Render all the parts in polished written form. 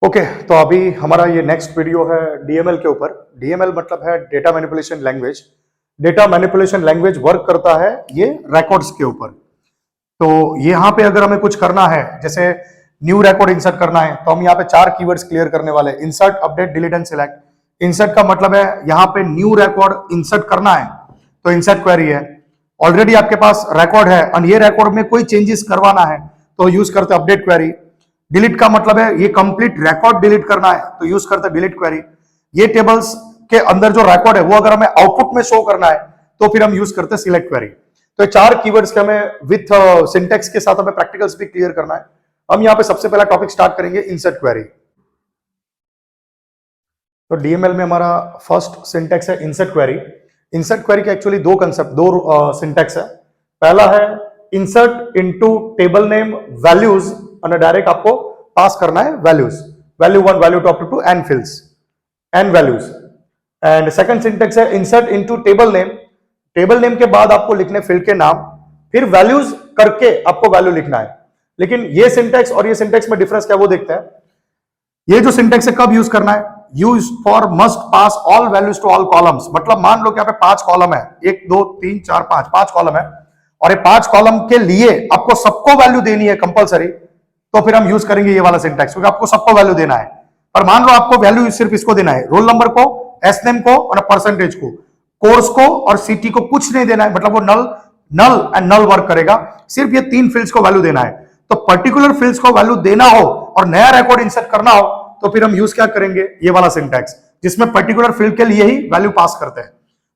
Okay तो अभी हमारा ये नेक्स्ट वीडियो है डीएमएल के ऊपर। डीएमएल मतलब है data manipulation language. Data manipulation language work करता है ये रिकॉर्ड्स के ऊपर। तो यहाँ पे अगर हमें कुछ करना है, जैसे न्यू रिकॉर्ड इंसर्ट करना है, तो हम यहाँ पे 4 कीवर्ड्स क्लियर करने वाले हैं। Insert, update, delete and select. Insert का मतलब है यहाँ पे न्यू रिकॉर्ड इंसर्ट करना है तो इंसर्ट क्वेरी है। ऑलरेडी आपके पास रिकॉर्ड है और ये रिकॉर्ड में कोई चेंजेस करवाना है तो यूज करते अपडेट क्वेरी। डिलीट का मतलब है ये कंप्लीट रिकॉर्ड डिलीट करना है तो यूज करते डिलीट क्वेरी। ये टेबल्स के अंदर जो रिकॉर्ड है वो अगर हमें आउटपुट में शो करना है तो फिर हम यूज करते सिलेक्ट क्वेरी। तो ये 4 कीवर्ड्स के हमें विथ सिंटेक्स के साथ हमें प्रैक्टिकल्स भी क्लियर करना है। हम यहाँ पे सबसे पहला टॉपिक स्टार्ट करेंगे इंसर्ट क्वेरी। तो डीएमएल में हमारा फर्स्ट सिंटेक्स है इंसर्ट क्वेरी। इंसर्ट क्वेरी के एक्चुअली दो सिंटेक्स है। पहला है insert into table name values और डायरेक्ट आपको पास करना है values, value 1, value 2 up to n fields, n values. And second syntax है insert into table name. Table name के बाद आपको लिखने फील्ड के नाम, फिर वैल्यूज करके आपको वैल्यू लिखना है। लेकिन ये सिंटेक्स और ये सिंटेक्स में डिफरेंस क्या वो देखते हैं। ये जो सिंटेक्स है कब यूज करना है, use for must pass all values to all columns. मतलब मान लो कि यहाँ पे 5 कॉलम है, 1 2 3 4 5 कॉलम है और ये 5 कॉलम के लिए आपको सबको वैल्यू देनी है कंपलसरी, तो फिर हम यूज करेंगे ये वाला सिंटेक्स, क्योंकि आपको सबको वैल्यू देना है। पर मान लो आपको वैल्यू सिर्फ इसको देना है, रोल नंबर को, एस नेम को और परसेंटेज को, कोर्स को और सिटी को कुछ नहीं देना है। मतलब वो नल एंड नल वर्क करेगा, सिर्फ ये 3 फील्ड्स को वैल्यू देना है। तो पर्टिकुलर फील्ड्स को वैल्यू देना हो और नया रिकॉर्ड इंसर्ट करना हो तो फिर हम यूज क्या करेंगे, ये वाला सिंटेक्स, जिसमें पर्टिकुलर फील्ड के लिए ही वैल्यू पास करते हैं।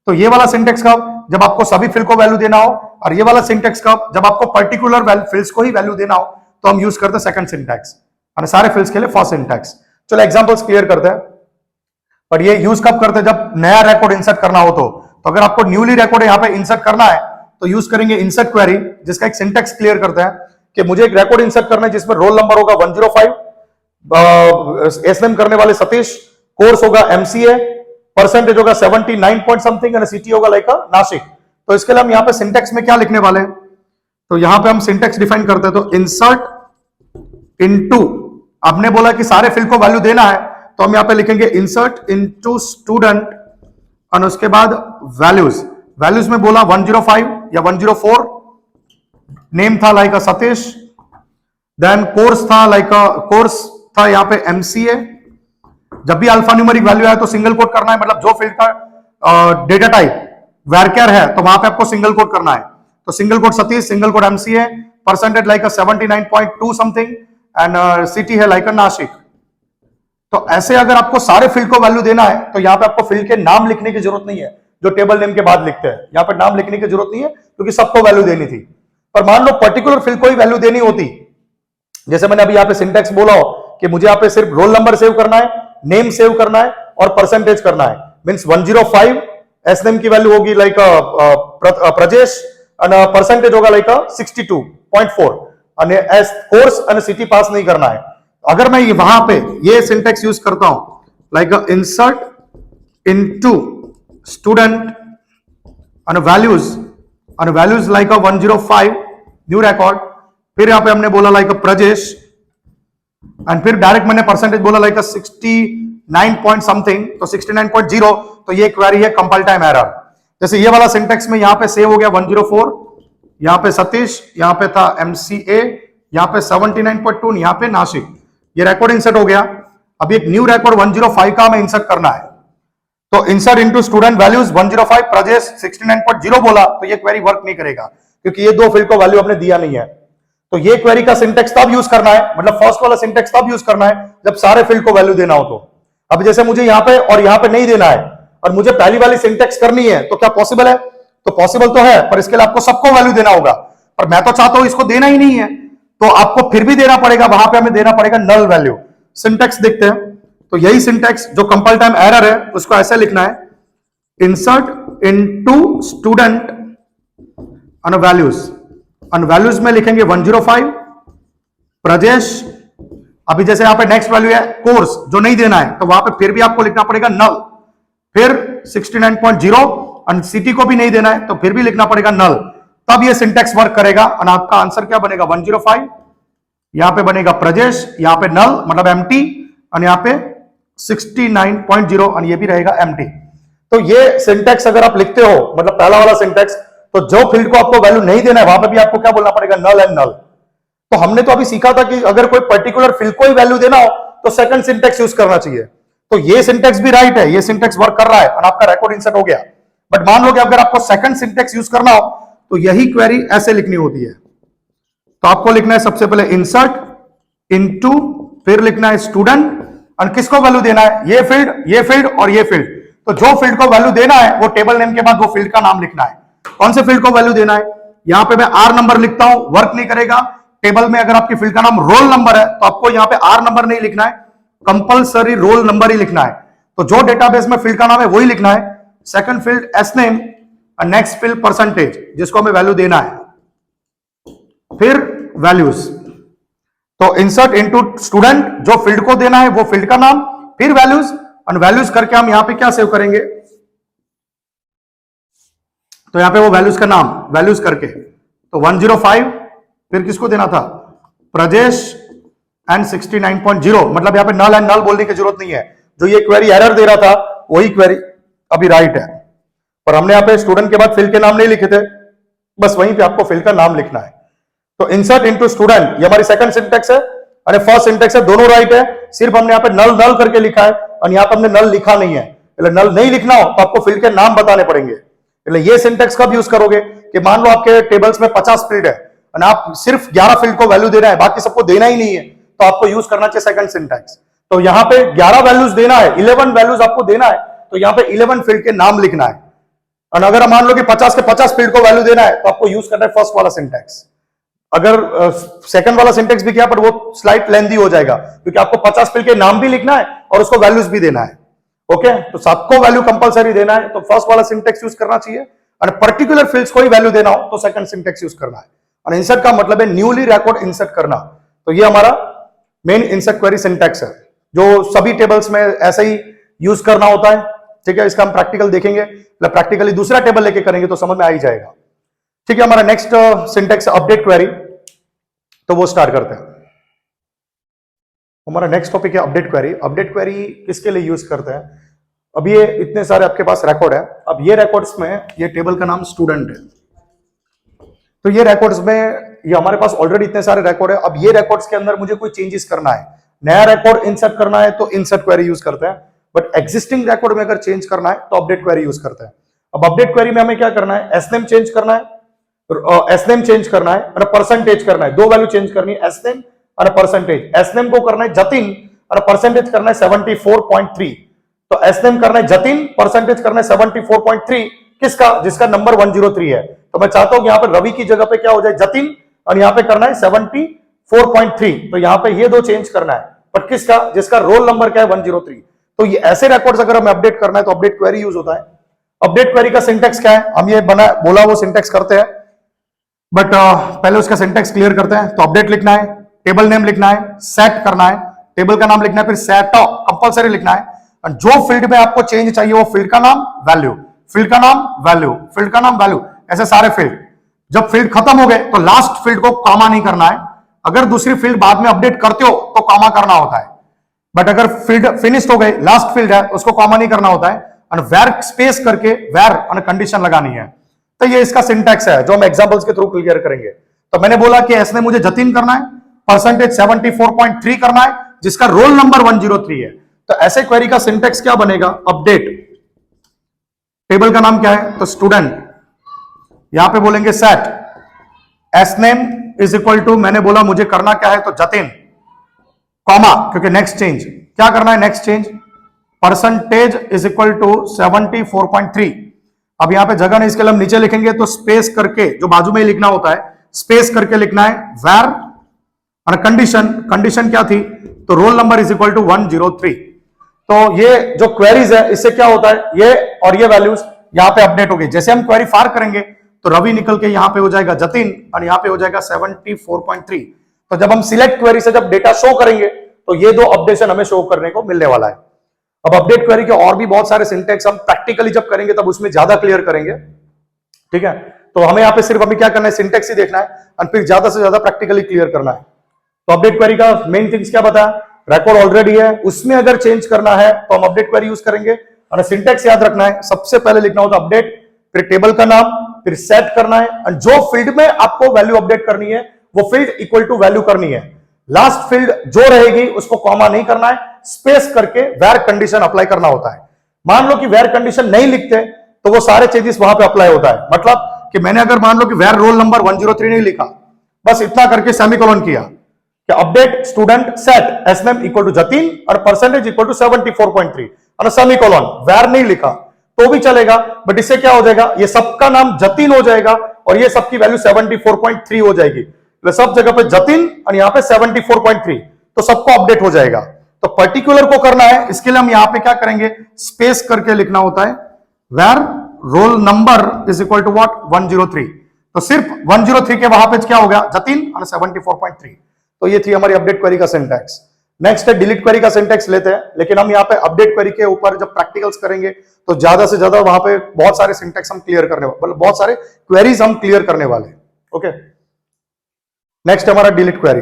तो ये वाला सिंटेक्स कब, जब आपको सभी फील्ड को वैल्यू देना हो, और ये वाला सिंटेक्स कब, जब आपको पर्टिकुलर फील्ड्स को ही वैल्यू देना हो तो हम यूज करते हैं सेकंड सिंटेक्स और सारे फील्ड्स के लिए फर्स्ट सिंटेक्स। चलो एग्जांपल्स क्लियर करते हैं। पर ये यूज कब करते हैं, जब नया रिकॉर्ड इंसर्ट करना हो तो अगर आपको न्यूली रिकॉर्ड यहां पे इंसर्ट करना है तो यूज करेंगे इंसर्ट क्वेरी, जिसका एक सिंटेक्स क्लियर करते हैं कि मुझे एक रिकॉर्ड इंसर्ट करना है जिसमें रोल नंबर होगा 105, एसएम करने वाले सतीश, कोर्स होगा एमसीए, परसेंटेज होगा 79 पॉइंट समथिंग और सिटी होगा लाइक नासिक। तो इसके लिए हम यहाँ पे सिंटेक्स में क्या लिखने वाले हैं, तो यहां पे हम सिंटेक्स डिफाइन करते हैं। तो इंसर्ट इनटू, आपने बोला कि सारे फील्ड को वैल्यू देना है तो हम यहां पे लिखेंगे इंसर्ट इनटू स्टूडेंट और उसके बाद वैल्यूज। वैल्यूज में बोला 105 या 104, नेम था लाइक सतीश, देन कोर्स था लाइक कोर्स था यहाँ पे एमसीए। जब भी अल्फा न्यूमेरिक वैल्यू है तो सिंगल कोट करना है, मतलब जो फील्ड का डेटा टाइप वैरकेर है तो वहां पे आपको सिंगल कोट करना है। तो single quote Satish, single quote MCA, percentage like 79.2 something and city है लाइक नासिक। तो ऐसे अगर आपको सारे फील्ड को वैल्यू देना है तो यहाँ पे आपको फील्ड के नाम लिखने की जरूरत नहीं है, जो टेबल नेम के बाद लिखते हैं। यहाँ पे नाम लिखने की जरूरत नहीं है क्योंकि सबको वैल्यू देनी थी। पर मान लो पर्टिकुलर फील्ड को ही वैल्यू देनी होती, जैसे मैंने अभी यहाँ पे सिंटेक्स बोला हो कि मुझे यहाँ पे सिर्फ रोल नंबर सेव करना है, नेम सेव करना है और परसेंटेज करना है। मींस 105 एस नेम की वैल्यू होगी लाइक प्रजेश और परसेंटेज होगा लाइक 62.4 और एस कोर्स और सिटी पास नहीं करना है। अगर मैं वहां पे ये सिंटेक्स यूज करता हूं लाइक इंसर्ट इनटू स्टूडेंट और वैल्यूज लाइक 105 न्यू रिकॉर्ड, फिर यहां पे हमने बोला लाइक प्रजेश एंड फिर डायरेक्ट मैंने परसेंटेज बोला लाइक 69 पॉइंट समथिंग, तो 69.0, तो ये क्वेरी है कंपाइल टाइम एरर। जैसे ये वाला सिंटेक्स में यहां पे सेव हो गया 104, यहां पे सतीश, यहां पे था एमसीए, यहां पे 79.2, यहां पे नासिक। ये रिकॉर्ड इंसर्ट हो गया। अब एक न्यू रिकॉर्ड 105 का हमें इंसर्ट करना है, तो insert into student values 105 Prajnesh 69.0 बोला तो ये क्वेरी वर्क नहीं करेगा क्योंकि ये दो फील्ड को वैल्यू आपने दिया नहीं है। तो ये क्वेरी का सिंटेक्स तब यूज करना है, मतलब फर्स्ट वाला सिंटेक्स तब यूज करना है जब सारे फील्ड को वैल्यू देना हो। तो अब जैसे मुझे यहां पे और यहां पे नहीं देना है और मुझे पहली वाली सिंटेक्स करनी है तो क्या पॉसिबल है, तो पॉसिबल तो है, पर इसके लिए आपको सबको वैल्यू देना होगा। पर मैं तो चाहता हूं इसको देना ही नहीं है, तो आपको फिर भी देना पड़ेगा, वहां पे हमें देना पड़ेगा नल वैल्यू। सिंटेक्स देखते हैं। तो यही सिंटेक्स जो कंपाइल टाइम एरर है उसको ऐसे लिखना है, इंसर्ट इनटू स्टूडेंट और वैल्यूज में लिखेंगे 105 प्रजेश। अभी जैसे यहां पे नेक्स्ट वैल्यू है कोर्स, जो नहीं देना है तो वहां पे फिर भी आपको लिखना पड़ेगा नल, फिर 69.0 और सिटी को भी नहीं देना है तो फिर भी लिखना पड़ेगा नल। तब ये सिंटेक्स वर्क करेगा और आपका आंसर क्या बनेगा 105, यहां पे बनेगा प्रजेश, यहां पे नल मतलब एम्प्टी और यहाँ पे 69.0 और ये भी रहेगा एम्प्टी। तो ये सिंटेक्स अगर आप लिखते हो, मतलब पहला वाला सिंटेक्स, तो जो फील्ड को आपको वैल्यू नहीं देना है वहां पे भी आपको क्या बोलना पड़ेगा, नल एंड नल। तो हमने तो अभी सीखा था कि अगर कोई पर्टिकुलर फील्ड को ही वैल्यू देना हो तो सेकंड सिंटेक्स यूज करना चाहिए। तो ये सिंटेक्स भी राइट है, ये सिंटेक्स वर्क कर रहा है और आपका रिकॉर्ड इंसर्ट हो गया। बट मान लो कि अगर आपको सेकंड सिंटेक्स यूज करना हो तो यही क्वेरी ऐसे लिखनी होती है। तो आपको लिखना है सबसे पहले इंसर्ट इनटू, फिर लिखना है स्टूडेंट, और किसको वैल्यू देना है, ये फील्ड और ये फील्ड। तो जो फील्ड को वैल्यू देना है वो टेबल नेम के बाद वो फील्ड का नाम लिखना है। कौन से फील्ड को वैल्यू देना है, यहां पे मैं आर नंबर लिखता हूं, वर्क नहीं करेगा। टेबल में अगर आपकी फील्ड का नाम रोल नंबर है तो आपको यहां पे आर नंबर नहीं लिखना है, कंपलसरी रोल नंबर ही लिखना है। तो जो डेटाबेस में फील्ड का नाम है वही लिखना है। सेकंड फील्ड एस नेम और नेक्स्ट फील्ड परसेंटेज, जिसको हमें वैल्यू देना है, फिर वैल्यूज। तो इंसर्ट इनटू स्टूडेंट, जो फील्ड को देना है वो फील्ड का नाम, फिर वैल्यूज, और वैल्यूज करके हम यहां पे क्या सेव करेंगे, तो यहां पे वो वैल्यूज का नाम, वैल्यूज करके तो 105, फिर किसको देना था, प्रजेश एंड 69.0। मतलब यहां पे नल एंड नल बोलने की जरूरत नहीं है, जो ये क्वेरी एरर दे रहा था वही क्वेरी अभी राइट है। और हमने यहां पे स्टूडेंट के बाद फील्ड के नाम नहीं लिखे थे, बस वहीं पे आपको फील्ड का नाम लिखना है। तो इंसर्ट इनटू स्टूडेंट, ये हमारी सेकंड सिंटेक्स है और फर्स्ट सिंटेक्स है, दोनों राइट है। सिर्फ हमने यहाँ पे नल नल करके लिखा है और यहाँ पे हमने नल लिखा नहीं है। नल नहीं लिखना हो तो आपको फील्ड के नाम बताने पड़ेंगे। ये सिंटेक्स कब यूज करोगे कि मान लो आपके टेबल्स में 50 फील्ड है और आप सिर्फ 11 फील्ड को वैल्यू देना है, बाकी सबको देना ही नहीं है, तो आपको यूज करना चाहिए सेकंड सिंटेक्स। तो यहाँ पे 11 वैल्यूज देना है, 11 वैल्यूज आपको देना है, तो यहाँ पे 11 फील्ड के नाम लिखना है। और अगर मान लो कि 50 के 50 फील्ड को वैल्यू देना है तो आपको यूज करना है फर्स्ट वाला सिंटेक्स। अगर सेकंड वाला सिंटेक्स भी किया पर वो स्लाइट लेंथी हो जाएगा, क्योंकि आपको 50 फील्ड के नाम भी लिखना है और उसको वैल्यूज भी देना है। ओके, तो सबको वैल्यू कंपलसरी देना है, तो फर्स्ट वाला सिंटेक्स यूज करना चाहिए। और पर्टिकुलर फील्ड्स को ही वैल्यू देना हो तो सेकंड सिंटेक्स यूज करना है। और इंसर्ट का मतलब है न्यूली रिकॉर्ड इंसर्ट करना। तो ये हमारा मेन इंसर्ट क्वेरी सिंटेक्स है, जो सभी टेबल्स में ऐसे ही यूज करना होता है। ठीक है, इसका हम प्रैक्टिकल देखेंगे, मतलब प्रैक्टिकली दूसरा टेबल लेके करेंगे तो समझ में आ ही जाएगा। ठीक है, हमारा नेक्स्ट सिंटेक्स अपडेट क्वेरी, तो वो स्टार्ट करते हैं। हमारा नेक्स्ट टॉपिक है अपडेट क्वेरी। अपडेट क्वेरी किसके लिए यूज करते हैं, अब ये इतने सारे आपके पास रिकॉर्ड है। अब ये रिकॉर्ड्स में ये टेबल का नाम स्टूडेंट है, तो ये रिकॉर्ड्स में ये हमारे पास ऑलरेडी इतने सारे रिकॉर्ड है। अब ये रिकॉर्ड्स के अंदर मुझे कोई चेंजेस करना है, नया रिकॉर्ड इंसर्ट करना है तो इंसर्ट क्वेरी यूज करते हैं। बट एग्जिस्टिंग रिकॉर्ड में अगर चेंज करना है तो अपडेट क्वेरी यूज करते हैं। अब अपडेट क्वेरी में हमें क्या करना है, एसनेम चेंज करना है, एसनेम चेंज करना है और परसेंटेज करना है। दो वैल्यू चेंज करनी है, एसनेम और परसेंटेज। एसनेम को करना है जतिन और परसेंटेज करना है 74.3। तो एसनेम करना है जतिन, परसेंटेज करना है 74.3। किसका, जिसका नंबर 103 है। तो मैं चाहता हूं कि यहां पर रवि की जगह पे क्या हो जाए, जतिन, और यहां पे करना है 74.3। तो यहां पे ये दो चेंज करना है, बट किसका, जिसका रोल नंबर क्या है 103। तो ये ऐसे रिकॉर्ड्स अगर हमें अपडेट करना है तो अपडेट क्वेरी यूज होता है। अपडेट क्वेरी का सिंटेक्स क्या है, हम ये बोला वो सिंटेक्स करते हैं, बट पहले उसका सिंटेक्स क्लियर करते हैं। तो अपडेट लिखना है, टेबल नेम लिखना है, सेट करना है, टेबल का नाम लिखना है, फिर सेट कंपलसरी लिखना है। और जो फील्ड में आपको चेंज चाहिए वो फील्ड का नाम, वैल्यू, फील्ड का नाम, वैल्यू, फील्ड का नाम, वैल्यू, ऐसे सारे फील्ड। जब फील्ड खत्म हो गए तो लास्ट फील्ड को कॉमा नहीं करना है। अगर दूसरी फील्ड बाद में अपडेट करते हो तो कॉमा करना होता है, बट अगर फील्ड फिनिश्ड हो गई, लास्ट फील्ड है, उसको कॉमा नहीं करना होता है। और वेर स्पेस करके वेर और कंडीशन लगानी है। तो ये इसका सिंटैक्स है जो हम एग्जांपल्स के थ्रू क्लियर करेंगे। तो मैंने बोला कि इसने मुझे जतिन करना है, परसेंटेज 74.3 करना है, जिसका रोल नंबर 103 है। तो ऐसे क्वेरी का सिंटैक्स क्या बनेगा, अपडेट, टेबल का नाम क्या है, तो स्टूडेंट, यहां पे बोलेंगे set, S name is equal to, मैंने बोला मुझे करना क्या है, तो जतिन, कॉमा, क्योंकि नेक्स्ट चेंज क्या करना है, next change, percentage is equal to 74.3। अब यहां पे जगह नहीं, इसके लिए हम नीचे लिखेंगे तो स्पेस करके, जो बाजू में ही लिखना होता है, स्पेस करके लिखना है, वेर, और कंडीशन, कंडीशन क्या थी, तो roll number is equal to 103। तो ये जो क्वेरीज है इससे क्या होता है, ये और ये वैल्यूज यहां पे अपडेट हो गई। जैसे हम क्वेरी फार करेंगे तो रवि निकल के यहां पे हो जाएगा जतिन और यहां पे हो जाएगा 74.3। तो जब हम सिलेक्ट क्वेरी से जब डेटा शो करेंगे तो ये दो अपडेशन हमें शो करने को मिलने वाला है। अब अपडेट क्वेरी के और भी बहुत सारे सिंटेक्स हम प्रैक्टिकली जब करेंगे तब उसमें ज्यादा क्लियर करेंगे। ठीक है, तो हमें यहां पे सिर्फ हमें क्या करना है, सिंटेक्स ही देखना है और फिर ज्यादा से ज्यादा प्रैक्टिकली क्लियर करना है। तो अपडेट क्वेरी का मेन थिंग्स क्या बताया, रिकॉर्ड ऑलरेडी है, उसमें अगर चेंज करना है तो हम अपडेट क्वेरी यूज करेंगे। और सिंटेक्स याद रखना है, सबसे पहले लिखना होता है अपडेट, फिर टेबल का नाम, फिर सेट करना है, और जो फील्ड में आपको वैल्यू अपडेट करनी है वो फील्ड इक्वल टू वैल्यू करनी है। लास्ट फील्ड जो रहेगी उसको कॉमा नहीं करना है, स्पेस करके वेयर कंडीशन अप्लाई करना होता है। मान लो कि वेयर कंडीशन नहीं लिखते तो वो सारे चेंजेस वहां पे अप्लाई होता है। मतलब कि मैंने अगर मान लो कि वेयर रोल नंबर 103 नहीं लिखा, बस इतना करके सेमीकोलन किया कि update student set sname equal to Jatin और परसेंटेज इक्वल टू 74.3 और सेमीकोलन, वेयर नहीं लिखा तो भी चलेगा, बट इससे क्या हो जाएगा, ये सबका नाम जतीन हो जाएगा और ये सबकी वैल्यू 74.3 हो जाएगी। तो सब जगह पे जतीन और यहाँ पे 74.3, तो सबको अपडेट हो जाएगा। तो पर्टिकुलर को करना है, इसके लिए हम यहाँ पे क्या करेंगे, स्पेस करके लिखना होता है where roll number is equal to what 103। तो सिर्फ 103 के वहां पे क्या हो गया, जतीन और 74.3। तो ये थी हमारी अपडेट क्वेरी का सिंटैक्स। नेक्स्ट है डिलीट क्वेरी का सिंटैक्स लेते हैं, लेकिन हम यहाँ पे अपडेट क्वेरी के ऊपर जब प्रैक्टिकल्स करेंगे तो ज्यादा से ज्यादा वहां पे बहुत सारे सिंटैक्स हम क्लियर करने वाले, मतलब बहुत सारे क्वेरीज हम क्लियर करने वाले। ओके, नेक्स्ट हमारा डिलीट क्वेरी।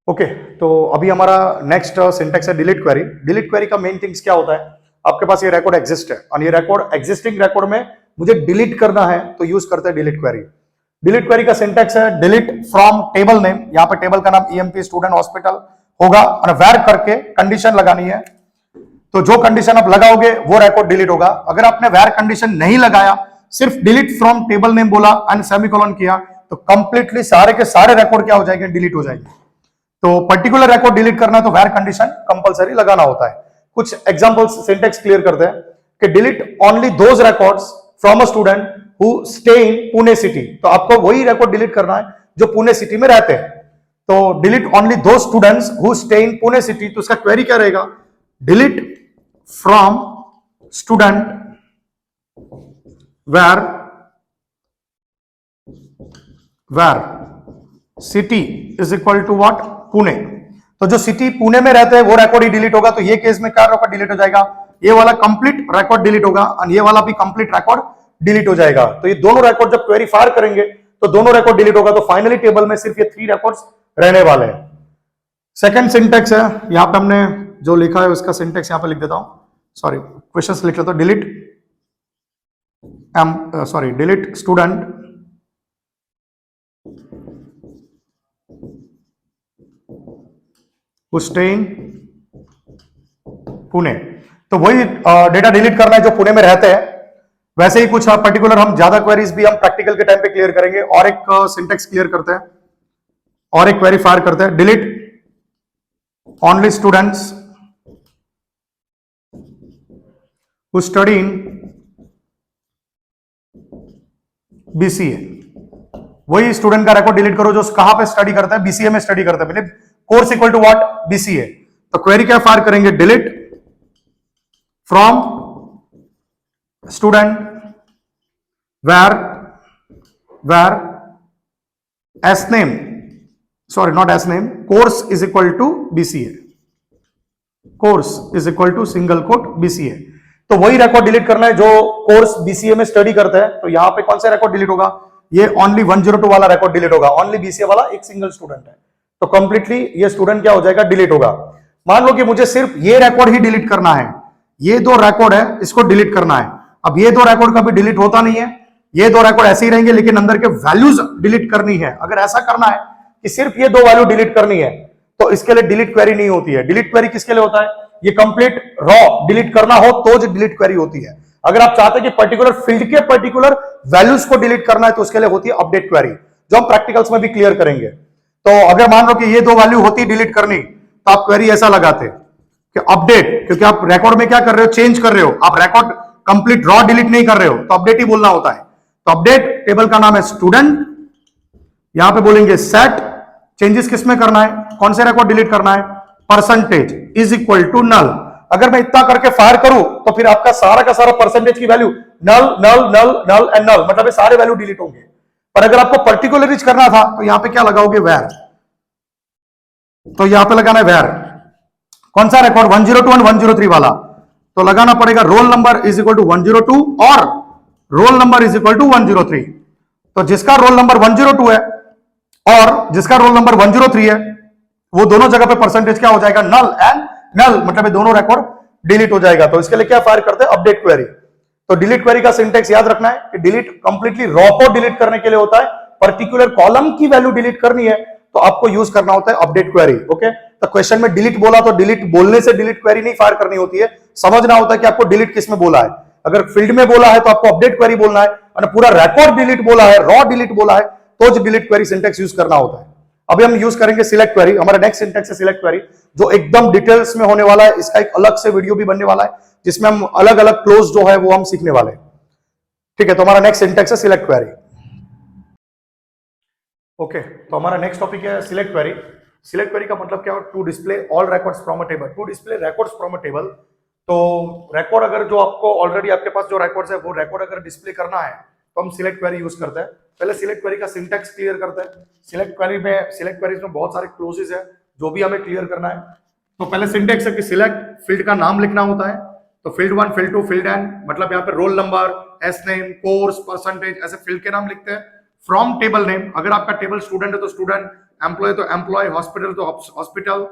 ओके, तो अभी हमारा नेक्स्ट सिंटैक्स है डिलीट क्वेरी। डिलीट क्वेरी का मेन थिंग्स क्या होता है, आपके पास ये रिकॉर्ड एग्जिस्ट है और ये रिकॉर्ड एग्जिस्टिंग रिकॉर्ड में मुझे डिलीट करना है तो यूज करते हैं डिलीट क्वेरी। डिलीट क्वेरी का सिंटैक्स है डिलीट फ्रॉम टेबल नेम, यहां पे टेबल का नाम ईएमपी स्टूडेंट हॉस्पिटल होगा और वेर करके कंडीशन लगानी है। तो जो कंडीशन आप लगाओगे वो रिकॉर्ड डिलीट होगा। अगर आपने वेर कंडीशन नहीं लगाया, सिर्फ डिलीट फ्रॉम टेबल नेम बोला एंड सेमीकोलन किया, तो कंप्लीटली सारे के सारे रिकॉर्ड क्या हो जाएंगे, डिलीट हो जाएंगे। तो पर्टिकुलर रिकॉर्ड डिलीट करना है तो वेर कंडीशन कंपलसरी लगाना होता है। कुछ एग्जांपल्स सिंटैक्स क्लियर करते हैं कि delete only those records from a student who stay in Pune city. तो आपको वही रिकॉर्ड डिलीट करना है जो पुणे सिटी में रहते हैं। तो डिलीट ओनली दो students who stay in Pune city, तो उसका क्वेरी क्या रहेगा, delete from student where city is equal to what Pune. तो जो सिटी पुणे में रहते हैं वो रिकॉर्ड ही डिलीट होगा। तो ये केस में क्या रिकॉर्ड डिलीट हो जाएगा, ये वाला कंप्लीट रिकॉर्ड डिलीट होगा और ये वाला भी कंप्लीट रिकॉर्ड डिलीट हो जाएगा। तो ये दोनों रिकॉर्ड जब क्वेरी फायर करेंगे तो दोनों रिकॉर्ड डिलीट होगा। तो फाइनली टेबल में सिर्फ ये 3 रिकॉर्ड्स रहने वाले हैं। सेकंड सिंटैक्स है, यहां पे हमने जो लिखा है उसका सिंटैक्स यहां पे लिख देता हूं, सॉरी क्वेश्चंस लिख लेता हूं। Delete student who stay in Pune. तो वही डेटा डिलीट करना है जो पुणे में रहते हैं। वैसे ही कुछ पर्टिकुलर हम ज्यादा क्वेरीज भी हम प्रैक्टिकल के टाइम पे क्लियर करेंगे। और एक सिंटैक्स क्लियर करते हैं और एक क्वेरी फायर करते हैं, delete only students who study in BCA. वही स्टूडेंट का रिकॉर्ड डिलीट करो जो कहां पे स्टडी करता है, बीसीए में स्टडी करता है, मतलब course equal to what, BCA. तो क्वेरी क्या फायर करेंगे, delete from student where S name, sorry not S name, course is equal to BCA, course is equal to single quote BCA. तो वही record delete करना है जो course BCA में study करता है। तो यहां पे कौन सा रिकॉर्ड डिलीट होगा, ये ओनली 102 वाला रिकॉर्ड डिलीट होगा। ओनली बीसीए वाला एक सिंगल स्टूडेंट है, तो कंप्लीटली ये स्टूडेंट क्या हो जाएगा, डिलीट होगा। मान लो कि मुझे सिर्फ ये रिकॉर्ड ही डिलीट करना है, ये 2 रिकॉर्ड है इसको डिलीट करना है। अब ये 2 रिकॉर्ड कभी डिलीट होता नहीं है, ये 2 रिकॉर्ड ऐसे ही रहेंगे, लेकिन अंदर के वैल्यूज डिलीट करनी है। अगर ऐसा करना है कि सिर्फ ये 2 वैल्यू डिलीट करनी है तो इसके लिए डिलीट क्वेरी नहीं होती है। डिलीट क्वेरी किसके लिए होता है, ये कंप्लीट रॉ डिलीट करना हो तो जो डिलीट क्वेरी होती है। अगर आप चाहते हैं कि पर्टिकुलर फील्ड के पर्टिकुलर वैल्यूज को डिलीट करना है तो उसके लिए होती है अपडेट क्वेरी, जो हम प्रैक्टिकल्स में भी क्लियर करेंगे। तो अगर मान लो कि ये 2 वैल्यू होती डिलीट करनी तो आप क्वेरी ऐसा लगाते कि अपडेट, क्योंकि आप रिकॉर्ड में क्या कर रहे हो, चेंज कर रहे हो, आप रिकॉर्ड कंप्लीट रॉ डिलीट नहीं कर रहे हो, तो अपडेट ही बोलना होता है। तो अपडेट टेबल का नाम है स्टूडेंट, यहां पे बोलेंगे सेट, चेंजेस किसमें करना है, कौन से रिकॉर्ड डिलीट करना है, percentage is equal to null. अगर मैं इतना करके फायर करूं तो फिर आपका सारा का सारा परसेंटेज की value null null null null and नल, मतलब ये सारे वैल्यू डिलीट होंगे। पर अगर आपको पर्टिकुलर करना था तो यहां पे क्या लगाओगे, वेर। तो यहां पे लगाना है वेर, कौन सा रिकॉर्ड, 102 और 103 वाला। तो लगाना पड़ेगा roll number is equal to 102 और roll number is equal to 103। तो जिसका रोल नंबर 102 है और जिसका रोल नंबर 103 है वो दोनों जगह पे परसेंटेज क्या हो जाएगा, नल एंड नल, मतलब ये दोनों रिकॉर्ड डिलीट हो जाएगा। तो इसके लिए क्या फायर करते हैं, अपडेट क्वेरी। तो डिलीट क्वेरी का सिंटेक्स याद रखना है कि डिलीट कंप्लीटली रॉ को डिलीट करने के लिए होता है, पर्टिकुलर कॉलम की वैल्यू डिलीट करनी है तो आपको यूज करना होता है अपडेट क्वेरी। ओके, तो क्वेश्चन में डिलीट बोला तो डिलीट बोलने से डिलीट क्वेरी नहीं फायर करनी होती है, समझना होता है कि आपको डिलीट किस में बोला है। अगर फील्ड में बोला है तो आपको अपडेट क्वेरी बोलना है, और पूरा रिकॉर्ड डिलीट बोला है, रॉ डिलीट बोला है तो जो डिलीट क्वेरी सिंटेक्स यूज करना होता है। अभी हम यूज करेंगे सिलेक्ट क्वेरी। हमारा नेक्स्ट सिंटेक्स है सिलेक्ट क्वेरी, जो एकदम डिटेल्स में होने वाला है। इसका एक अलग से वीडियो भी बनने वाला है जिसमें हम अलग अलग क्लोज जो है वो हम सीखने वाले हैं। ठीक है, तो हमारा नेक्स्ट सिंटेक्स है सिलेक्ट क्वेरी। ओके, तो हमारा नेक्स्ट टॉपिक है सिलेक्ट क्वेरी। सिलेक्ट क्वेरी का मतलब क्या है, to display all records from a table. To display records from a table, तो रिकॉर्ड अगर जो आपको ऑलरेडी आपके पास जो रिकॉर्ड्स है वो रिकॉर्ड अगर डिस्प्ले करना है तो हम सिलेक्ट क्वेरी यूज करते हैं। पहले सिलेक्ट क्वेरी का सिंटेक्स क्लियर करते हैं। सिलेक्ट क्वेरी में बहुत सारे क्लोजेस है जो भी हमें क्लियर करना है। तो पहले सिंटेक्स है कि सिलेक्ट, फील्ड का नाम लिखना होता है, तो फील्ड 1, फील्ड 2, फील्ड n, मतलब यहाँ पे roll number, S name, course, percentage, ऐसे फील्ड के नाम लिखते हैं। फ्रॉम टेबल नेम, अगर आपका टेबल स्टूडेंट है तो स्टूडेंट, एम्प्लॉय तो एम्प्लॉय, हॉस्पिटल तो हॉस्पिटल।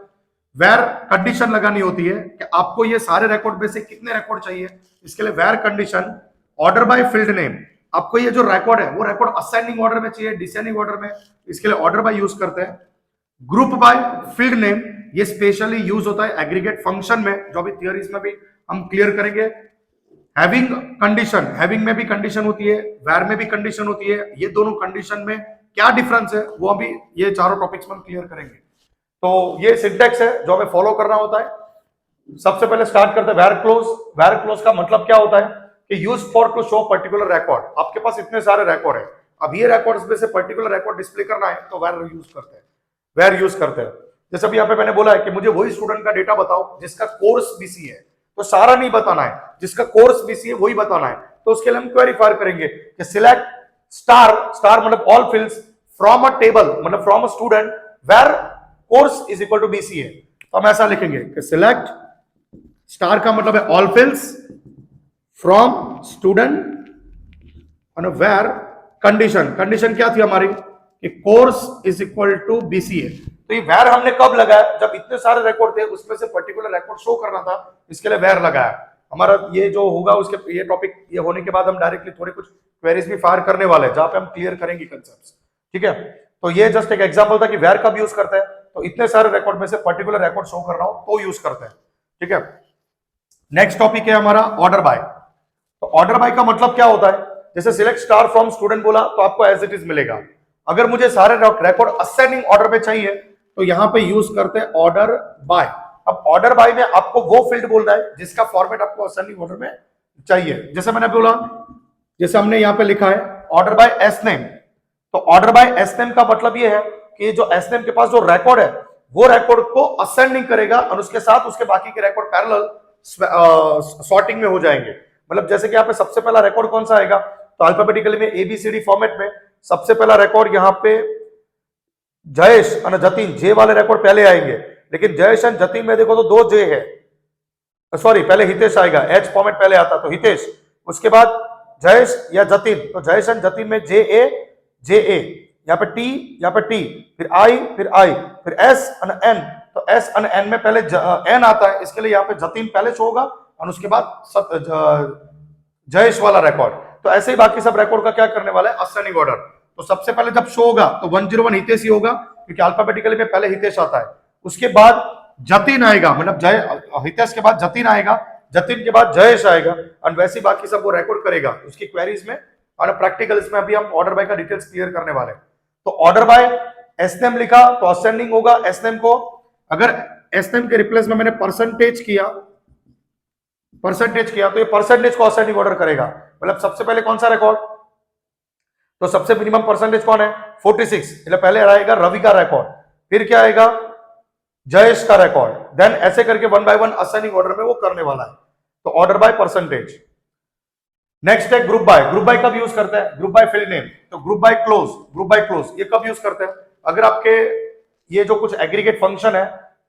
वेर कंडीशन लगानी होती है कि आपको ये सारे रिकॉर्ड में से कितने रिकॉर्ड चाहिए, इसके लिए where condition. Order by field name, आपको ये जो रिकॉर्ड है वो रिकॉर्ड असेंडिंग ऑर्डर में चाहिए, डिसेंडिंग ऑर्डर में, इसके लिए ऑर्डर बाय यूज करते हैं। ग्रुप बाय फील्ड नेम, ये स्पेशली यूज होता है एग्रीगेट फंक्शन में, जो भी थियरीज में भी हम क्लियर करेंगे। हैविंग कंडीशन, हैविंग में भी कंडीशन होती है, वेर में भी कंडीशन होती है। ये दोनों कंडीशन में क्या डिफरेंस है वो अभी ये चारों टॉपिक्स में हम क्लियर करेंगे। तो ये सिंटेक्स है जो हमें फॉलो करना होता है। सबसे पहले स्टार्ट करते हैं वेर क्लोज। वेर क्लोज का मतलब क्या होता है कि use for to show particular record. आपके पास इतने सारे रिकॉर्ड है, अब ये रिकॉर्ड्स में से पर्टिकुलर रिकॉर्ड डिस्प्ले करना है तो वेर यूज करते हैं, वेर यूज करते हैं। जैसे अभी यहाँ पे मैंने बोला है कि मुझे वही स्टूडेंट का डेटा बताओ जिसका कोर्स बीसी है, तो सारा नहीं बताना है, जिसका कोर्स बीसी है वही बताना है। तो उसके लिए हम क्वेरी फायर करेंगे कि सिलेक्ट स्टार, स्टार मतलब all fields, from a table मतलब from a student where course is equal to BC है। तो हम ऐसा लिखेंगे कि सिलेक्ट स्टार का मतलब है ऑल फील्ड्स फ्रॉम स्टूडेंट और वेर कंडीशन, कंडीशन क्या थी हमारी कि course is equal to BCA. तो ये वेर हमने कब लगाया, जब इतने सारे रिकॉर्ड थे उसमें से पर्टिकुलर रिकॉर्ड शो करना था, इसके लिए वेर लगाया। हमारा ये जो होगा उसके ये टॉपिक ये होने के बाद हम डायरेक्टली थोड़े कुछ क्वेरीज भी फायर करने वाले हैं जहां पे हम क्लियर करेंगे कंसेप्ट्स। ठीक है, तो ये जस्ट एक एग्जांपल था कि वेर कब यूज करते हैं, तो इतने सारे रिकॉर्ड में से पर्टिकुलर रिकॉर्ड शो करना हो तो यूज करते हैं। ठीक है, नेक्स्ट टॉपिक है हमारा ऑर्डर बाय। तो ऑर्डर बाय का मतलब क्या होता है, जैसे सिलेक्ट स्टार फ्रॉम स्टूडेंट बोला तो आपको एज इट इज मिलेगा। अगर मुझे सारे रिकॉर्ड असेंडिंग ऑर्डर में चाहिए तो यहां पे यूज करते हैं ऑर्डर बाय। अब ऑर्डर बाय में आपको वो फील्ड बोलना है जिसका फॉर्मेट आपको असेंडिंग ऑर्डर में चाहिए। जैसे मैंने बोला, जैसे हमने यहां पे लिखा है ऑर्डर बाय एस नेम, तो ऑर्डर बाय एस नेम का मतलब ये है कि जो एस नेम के पास जो रिकॉर्ड है वो रिकॉर्ड को असेंडिंग करेगा और उसके साथ उसके बाकी के रिकॉर्ड पैरेलल सॉर्टिंग में हो जाएंगे। मतलब जैसे कि यहाँ पे सबसे पहला रिकॉर्ड कौन सा आएगा, तो अल्फाबेटिकली में एबीसीडी फॉर्मेट में सबसे पहला रिकॉर्ड यहाँ पे जयेश और जतिन, जे वाले रिकॉर्ड पहले आएंगे, लेकिन जयेश एंड जतिन में देखो तो 2 जे है, सॉरी पहले हितेश आएगा, एच फॉर्मेट पहले आता तो हितेश, उसके बाद जयेश या जतिन, तो जयेश एंड जतिन में जे ए, यहाँ पे टी, यहाँ पे टी, फिर आई, फिर एस और एन, तो एस और एन में पहले एन आता है, इसके लिए यहाँ पे जतिन पहले शो होगा और उसके बाद जयेश वाला रिकॉर्ड। तो ऐसे ही बाकी सब रिकॉर्ड का क्या करने वाला है, असेंडिंग ऑर्डर। तो सबसे पहले जब शो होगा तो 101 हितेश ही होगा क्योंकि अल्फाबेटिकली में पहले हितेश आता है, उसके बाद जतिन आएगा, मतलब हितेश के बाद जतिन आएगा, जतिन के बाद जयेश आएगा और वैसे बाकी सब वो रिकॉर्ड करेगा उसकी क्वेरीज में और प्रैक्टिकल्स में। अभी हम ऑर्डर बाय का डिटेल्स क्लियर करने वाले हैं। तो ऑर्डर बाय एस नेम लिखा तो असेंडिंग होगा एस नेम को। अगर एस नेम के रिप्लेस में मैंने परसेंटेज किया तो ये परसेंटेज को असेंडिंग ऑर्डर करेगा। मतलब सबसे पहले कौन सा रिकॉर्ड, तो सबसे मिनिमम परसेंटेज कौन है 46, मतलब पहले आएगा रवि का रिकॉर्ड, फिर क्या आएगा जयेश का रिकॉर्ड, देन ऐसे करके 1 बाय 1 असेंडिंग ऑर्डर में वो करने वाला है। तो ऑर्डर बाय परसेंटेज। नेक्स्ट है ग्रुप बाय। ग्रुप बाय कब यूज करते हैं, ग्रुप बाय फील्ड नेम, तो ग्रुप बाय क्लोज ये कब यूज करते हैं, अगर आपके ये जो कुछ एग्रीगेट फंक्शन है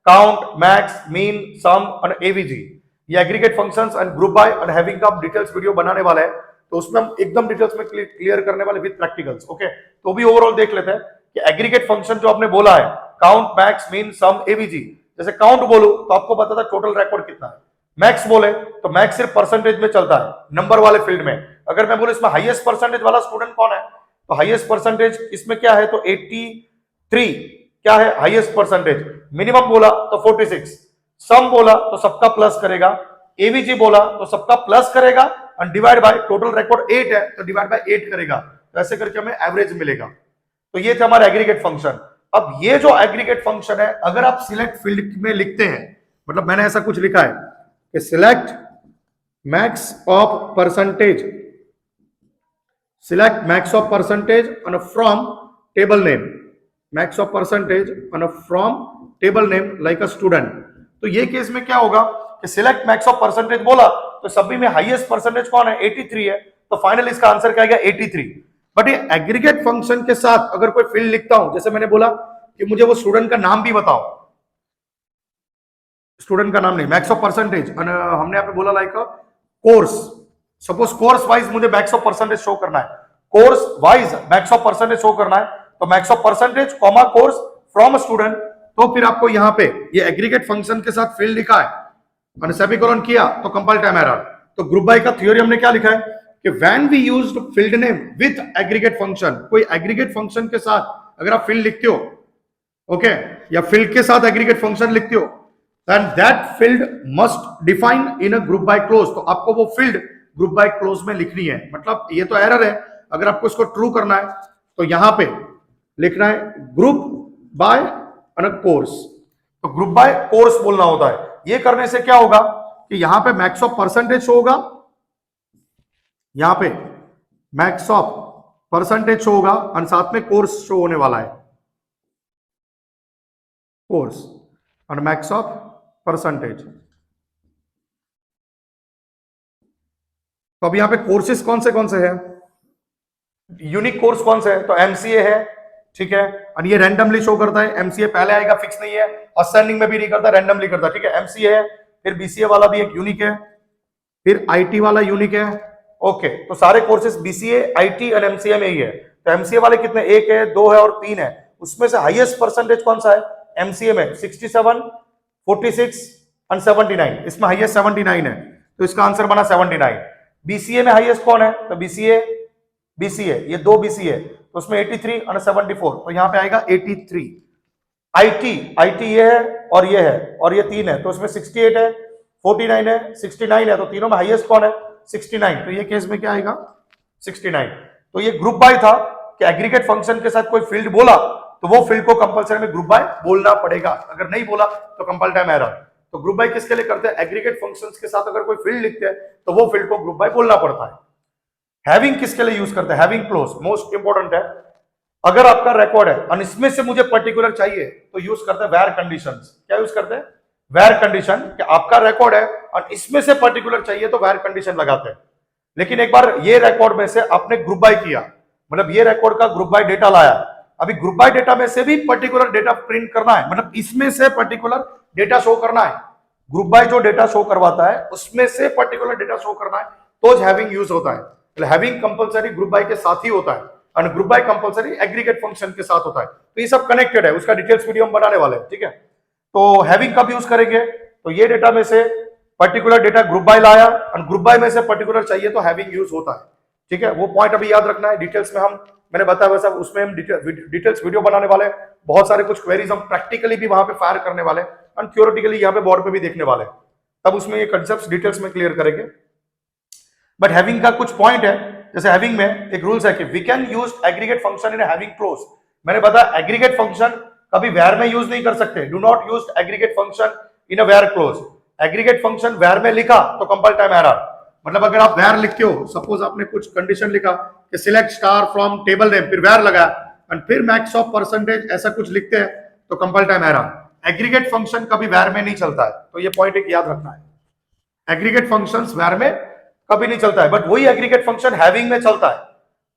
काउंट, मैक्स, मीन, सम और एवीजी, ये aggregate functions and group by और हैविंग का डिटेल्स वीडियो बनाने वाला है, तो उसमें हम एकदम डिटेल्स में क्लियर करने वाले विद प्रैक्टिकल्स। ओके, तो भी ओवरऑल देख लेते हैं कि एग्रीगेट फंक्शन जो आपने बोला है काउंट मैक्स मीन सम एवीजी, जैसे काउंट बोलूं तो आपको पता था टोटल रिकॉर्ड कितना है, मैक्स बोले तो मैक्स सिर्फ परसेंटेज में चलता है, नंबर वाले फील्ड में। अगर मैं बोलूं इसमें हाईएस्ट परसेंटेज वाला स्टूडेंट कौन है, तो हाईएस्ट परसेंटेज इसमें क्या है, तो 83 क्या है हाईएस्ट परसेंटेज, मिनिमम बोला तो 46, सम बोला तो सबका प्लस करेगा, एवीजी बोला तो सबका प्लस करेगा, और डिवाइड बाय टोटल रिकॉर्ड 8 है तो डिवाइड बाय 8 करेगा, तो ऐसे करके हमें एवरेज मिलेगा। तो ये थे हमारे एग्रीगेट फंक्शन। अब ये जो एग्रीगेट फंक्शन है, अगर आप सिलेक्ट फील्ड में लिखते हैं, मतलब मैंने ऐसा कुछ लिखा है कि select max of percentage, select max of percentage on from table name, max of percentage on from table name like a student. तो ये केस में क्या होगा कि सिलेक्ट मैक्स ऑफ परसेंटेज बोला तो सभी में हाईएस्ट परसेंटेज कौन है, 83 है, तो फाइनल इसका आंसर क्या आएगा 83। बट ये एग्रीगेट फंक्शन के साथ अगर कोई फील्ड लिखता हूं, जैसे मैंने बोला कि मुझे वो स्टूडेंट का नाम भी बताओ, स्टूडेंट का नाम नहीं, मैक्स ऑफ परसेंटेज, हमने यहाँ पे बोला like course, suppose course wise मुझे मैक्स ऑफ परसेंटेज शो करना है, course wise max of percentage show करना है, तो max of percentage comma course from student, तो फिर आपको यहाँ पे ये एग्रीगेट फंक्शन के साथ फील्ड लिखा है और सेमीकोलन किया तो कंपाइल टाइम एरर। तो ग्रुप बाय का थ्योरी हमने क्या लिखा है कि when we used field name with aggregate function, कोई एग्रीगेट फंक्शन के साथ अगर आप फील्ड लिखते हो, ओके, या फील्ड के साथ एग्रीगेट फंक्शन लिखते हो, then that field must define in a group by clause, तो आपको वो फील्ड ग्रुप बाय क्लोज में लिखनी है। मतलब ये तो एरर है, अगर आपको इसको ट्रू करना है तो यहां पे लिखना है ग्रुप बाय कोर्स, तो ग्रुप बाय कोर्स बोलना होता है। ये करने से क्या होगा कि यहां पे मैक्स ऑफ परसेंटेज शो होगा, यहां पे मैक्स ऑफ परसेंटेज शो होगा और साथ में कोर्स शो होने वाला है, कोर्स और मैक्स ऑफ परसेंटेज। तो अब यहां पे कोर्सेज कौन से हैं, यूनिक कोर्स कौन से है, तो एमसीए है, ठीक है, और ये रैंडमली शो करता है, एमसीए पहले आएगा, फिक्स नहीं है, असेंडिंग में भी नहीं करता, रैंडमली करता है, ठीक है, एमसीए है, फिर बीसीए वाला भी एक यूनिक है, फिर आईटी वाला यूनिक है, ओके। तो सारे कोर्सेज बीसीए, आईटी और एमसीए में ही है। तो एमसीए वाले कितने, एक है, दो है और तीन है, उसमें से हाईएस्ट परसेंटेज कौन सा है, एमसीए में 67, 46 और 79, इसमें हाईएस्ट 79 है, तो इसका आंसर बना 79। बीसीए में हाईएस्ट कौन है, तो बीसीए ये दो बीसीए, तो उसमें 83 और 74, तो यहां पे आएगा 83। आईटी ये है और ये तीन है, तो उसमें 68 है, 49 है, 69 है, तो तीनों में हाईएस्ट कौन है, 69, तो ये केस में क्या आएगा 69। तो ये ग्रुप बाय था कि एग्रीगेट फंक्शन के साथ कोई फील्ड बोला तो वो फील्ड को कंपलसरी में ग्रुप बाय बोलना पड़ेगा, अगर नहीं बोला तो कंपाइल टाइम एरर। तो ग्रुप बाय किसके लिए करते हैं, एग्रीगेट फंक्शंस के साथ अगर कोई फील्ड लिखते हैं तो वो फील्ड को ग्रुप बाय बोलना पड़ता है। हैविंग किसके लिए यूज करते हैं, हैविंग क्लोज मोस्ट इंपॉर्टेंट है। अगर आपका रिकॉर्ड है और इसमें से मुझे पर्टिकुलर चाहिए तो यूज करते हैं वेयर कंडीशंस। क्या यूज करते हैं, वेयर कंडीशन, कि आपका रिकॉर्ड है और इसमें से पर्टिकुलर चाहिए तो वेयर कंडीशन लगाते हैं। लेकिन एक बार ये रिकॉर्ड में से आपने ग्रुप बाय किया, मतलब ये रिकॉर्ड का ग्रुप बाय डेटा लाया, अभी ग्रुप बाय डेटा में से भी पर्टिकुलर डेटा प्रिंट करना है, मतलब इसमें से पर्टिकुलर डेटा शो करना है, ग्रुप बाय जो डेटा शो करवाता है उसमें से पर्टिकुलर डेटा शो करना है, तो हैविंग यूज होता है। हैविंग कंपलसरी ग्रुप बाय के साथ ही होता है और group by compulsory aggregate function के साथ होता है। तो ये सब कनेक्टेड है, उसका डिटेल्स वीडियो हम बनाने वाले हैं, ठीक है। तो हैविंग कब यूज करेंगे, तो ये डेटा में से पर्टिकुलर डेटा ग्रुप बाय लाया और ग्रुप बाय में से पर्टिकुलर चाहिए तो हैविंग यूज होता है, ठीक है। वो पॉइंट अभी याद रखना है, डिटेल्स में मैंने बताया वैसा उसमें हम डिटेल्स वीडियो बनाने वाले हैं, बहुत सारे कुछ क्वेरीज हम प्रैक्टिकली भी वहां पे फायर करने वाले हैं और थ्योरेटिकली यहाँ पे बोर्ड पे भी देखने वाले हैं, तब उसमें ये कंसेप्ट डिटेल्स में क्लियर करेंगे। बट हैविंग का कुछ पॉइंट है, जैसे हैविंग में एक रूल्स है कि we can use aggregate function in having clause. मैंने बताया एग्रीगेट फंक्शन कभी वेयर में यूज नहीं कर सकते, do not use aggregate function in a where clause. Aggregate function where में लिखा तो कंपाइल टाइम एरर, मतलब अगर आप वेयर लिखते हो, सपोज आपने कुछ कंडीशन लिखा कि select star from table name, फिर वेयर लगा और फिर मैक्स ऑफ परसेंटेज, ऐसा कुछ लिखते हैं तो compile time error. Aggregate function कभी वेयर में नहीं चलता है, तो ये पॉइंट एक याद रखना है, एग्रीगेट फंक्शंस वेयर में कभी नहीं चलता है, बट वही एग्रीगेट फंक्शन हैविंग में चलता है।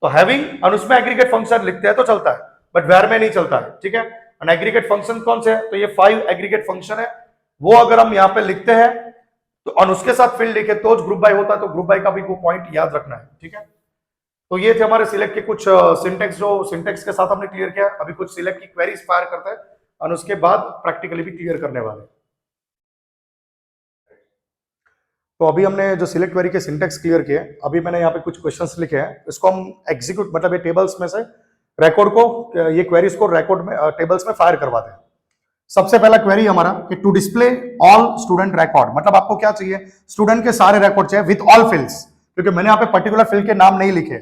तो हैविंग और उसमें एग्रीगेट फंक्शन लिखते हैं तो चलता है, बट वेयर में नहीं चलता है, ठीक है। और एग्रीगेट फंक्शन कौन से है, तो ये 5 एग्रीगेट फंक्शन है, वो अगर हम यहाँ पे लिखते हैं तो और उसके साथ फील्ड लिखे तो ग्रुप बाय होता है, तो ग्रुप बाय का भी वो पॉइंट याद रखना है, ठीक है। तो ये थे हमारे सिलेक्ट के कुछ सिंटेक्स, जो सिंटेक्स के साथ हमने क्लियर किया। अभी कुछ सिलेक्ट की क्वेरीज फायर करते हैं, और उसके बाद प्रैक्टिकली भी क्लियर करने वाले। तो अभी हमने जो सिलेक्ट क्वेरी के सिंटेक्स क्लियर किए, अभी मैंने यहाँ पे कुछ क्वेश्चंस लिखे हैं, इसको हम एग्जीक्यूट मतलब ये टेबल्स में से रिकॉर्ड को, ये क्वेरीज को रिकॉर्ड में टेबल्स में फायर करवाते हैं। सबसे पहला क्वेरी हमारा कि to display all student record, मतलब आपको क्या चाहिए, स्टूडेंट के सारे रिकॉर्ड चाहिए विथ ऑल फील्ड्स, क्योंकि मैंने यहाँ पे पर्टिकुलर फील्ड के नाम नहीं लिखे।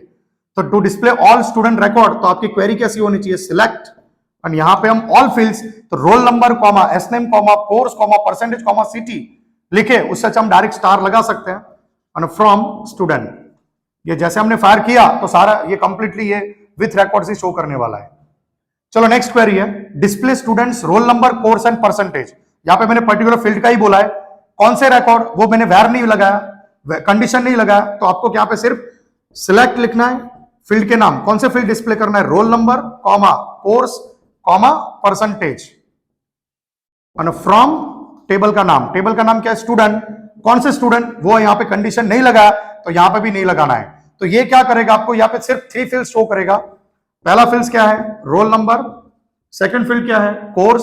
तो to display all student record, तो आपकी क्वेरी कैसी होनी चाहिए, सिलेक्ट और यहाँ पे हम ऑल फील्ड्स, तो roll number comma S name comma course comma percentage comma city लिखे, उससे अच्छा हम डायरेक्ट स्टार लगा सकते हैं, और फ्रॉम स्टूडेंट। ये जैसे हमने फायर किया तो सारा ये कंप्लीटली ये विथ रिकॉर्ड से शो करने वाला है। चलो नेक्स्ट क्वेरी है, display students roll number course and percentage. यहां पे मैंने पर्टिकुलर फील्ड का ही बोला है, कौन से रिकॉर्ड, वो मैंने वेर नहीं लगाया, कंडीशन नहीं लगाया, तो आपको यहां पे सिर्फ सिलेक्ट लिखना है, फील्ड के नाम, कौन से फील्ड डिस्प्ले करना है, roll number comma course comma percentage, और फ्रॉम टेबल का नाम, टेबल का नाम क्या है, स्टूडेंट, कौन से स्टूडेंट, वो यहां पे कंडीशन नहीं लगाया तो यहां पे भी नहीं लगाना है। तो ये क्या करेगा, आपको यहां पे सिर्फ 3 फील्ड शो करेगा। पहला फील्ड क्या है, रोल नंबर, सेकंड फील्ड क्या है, कोर्स,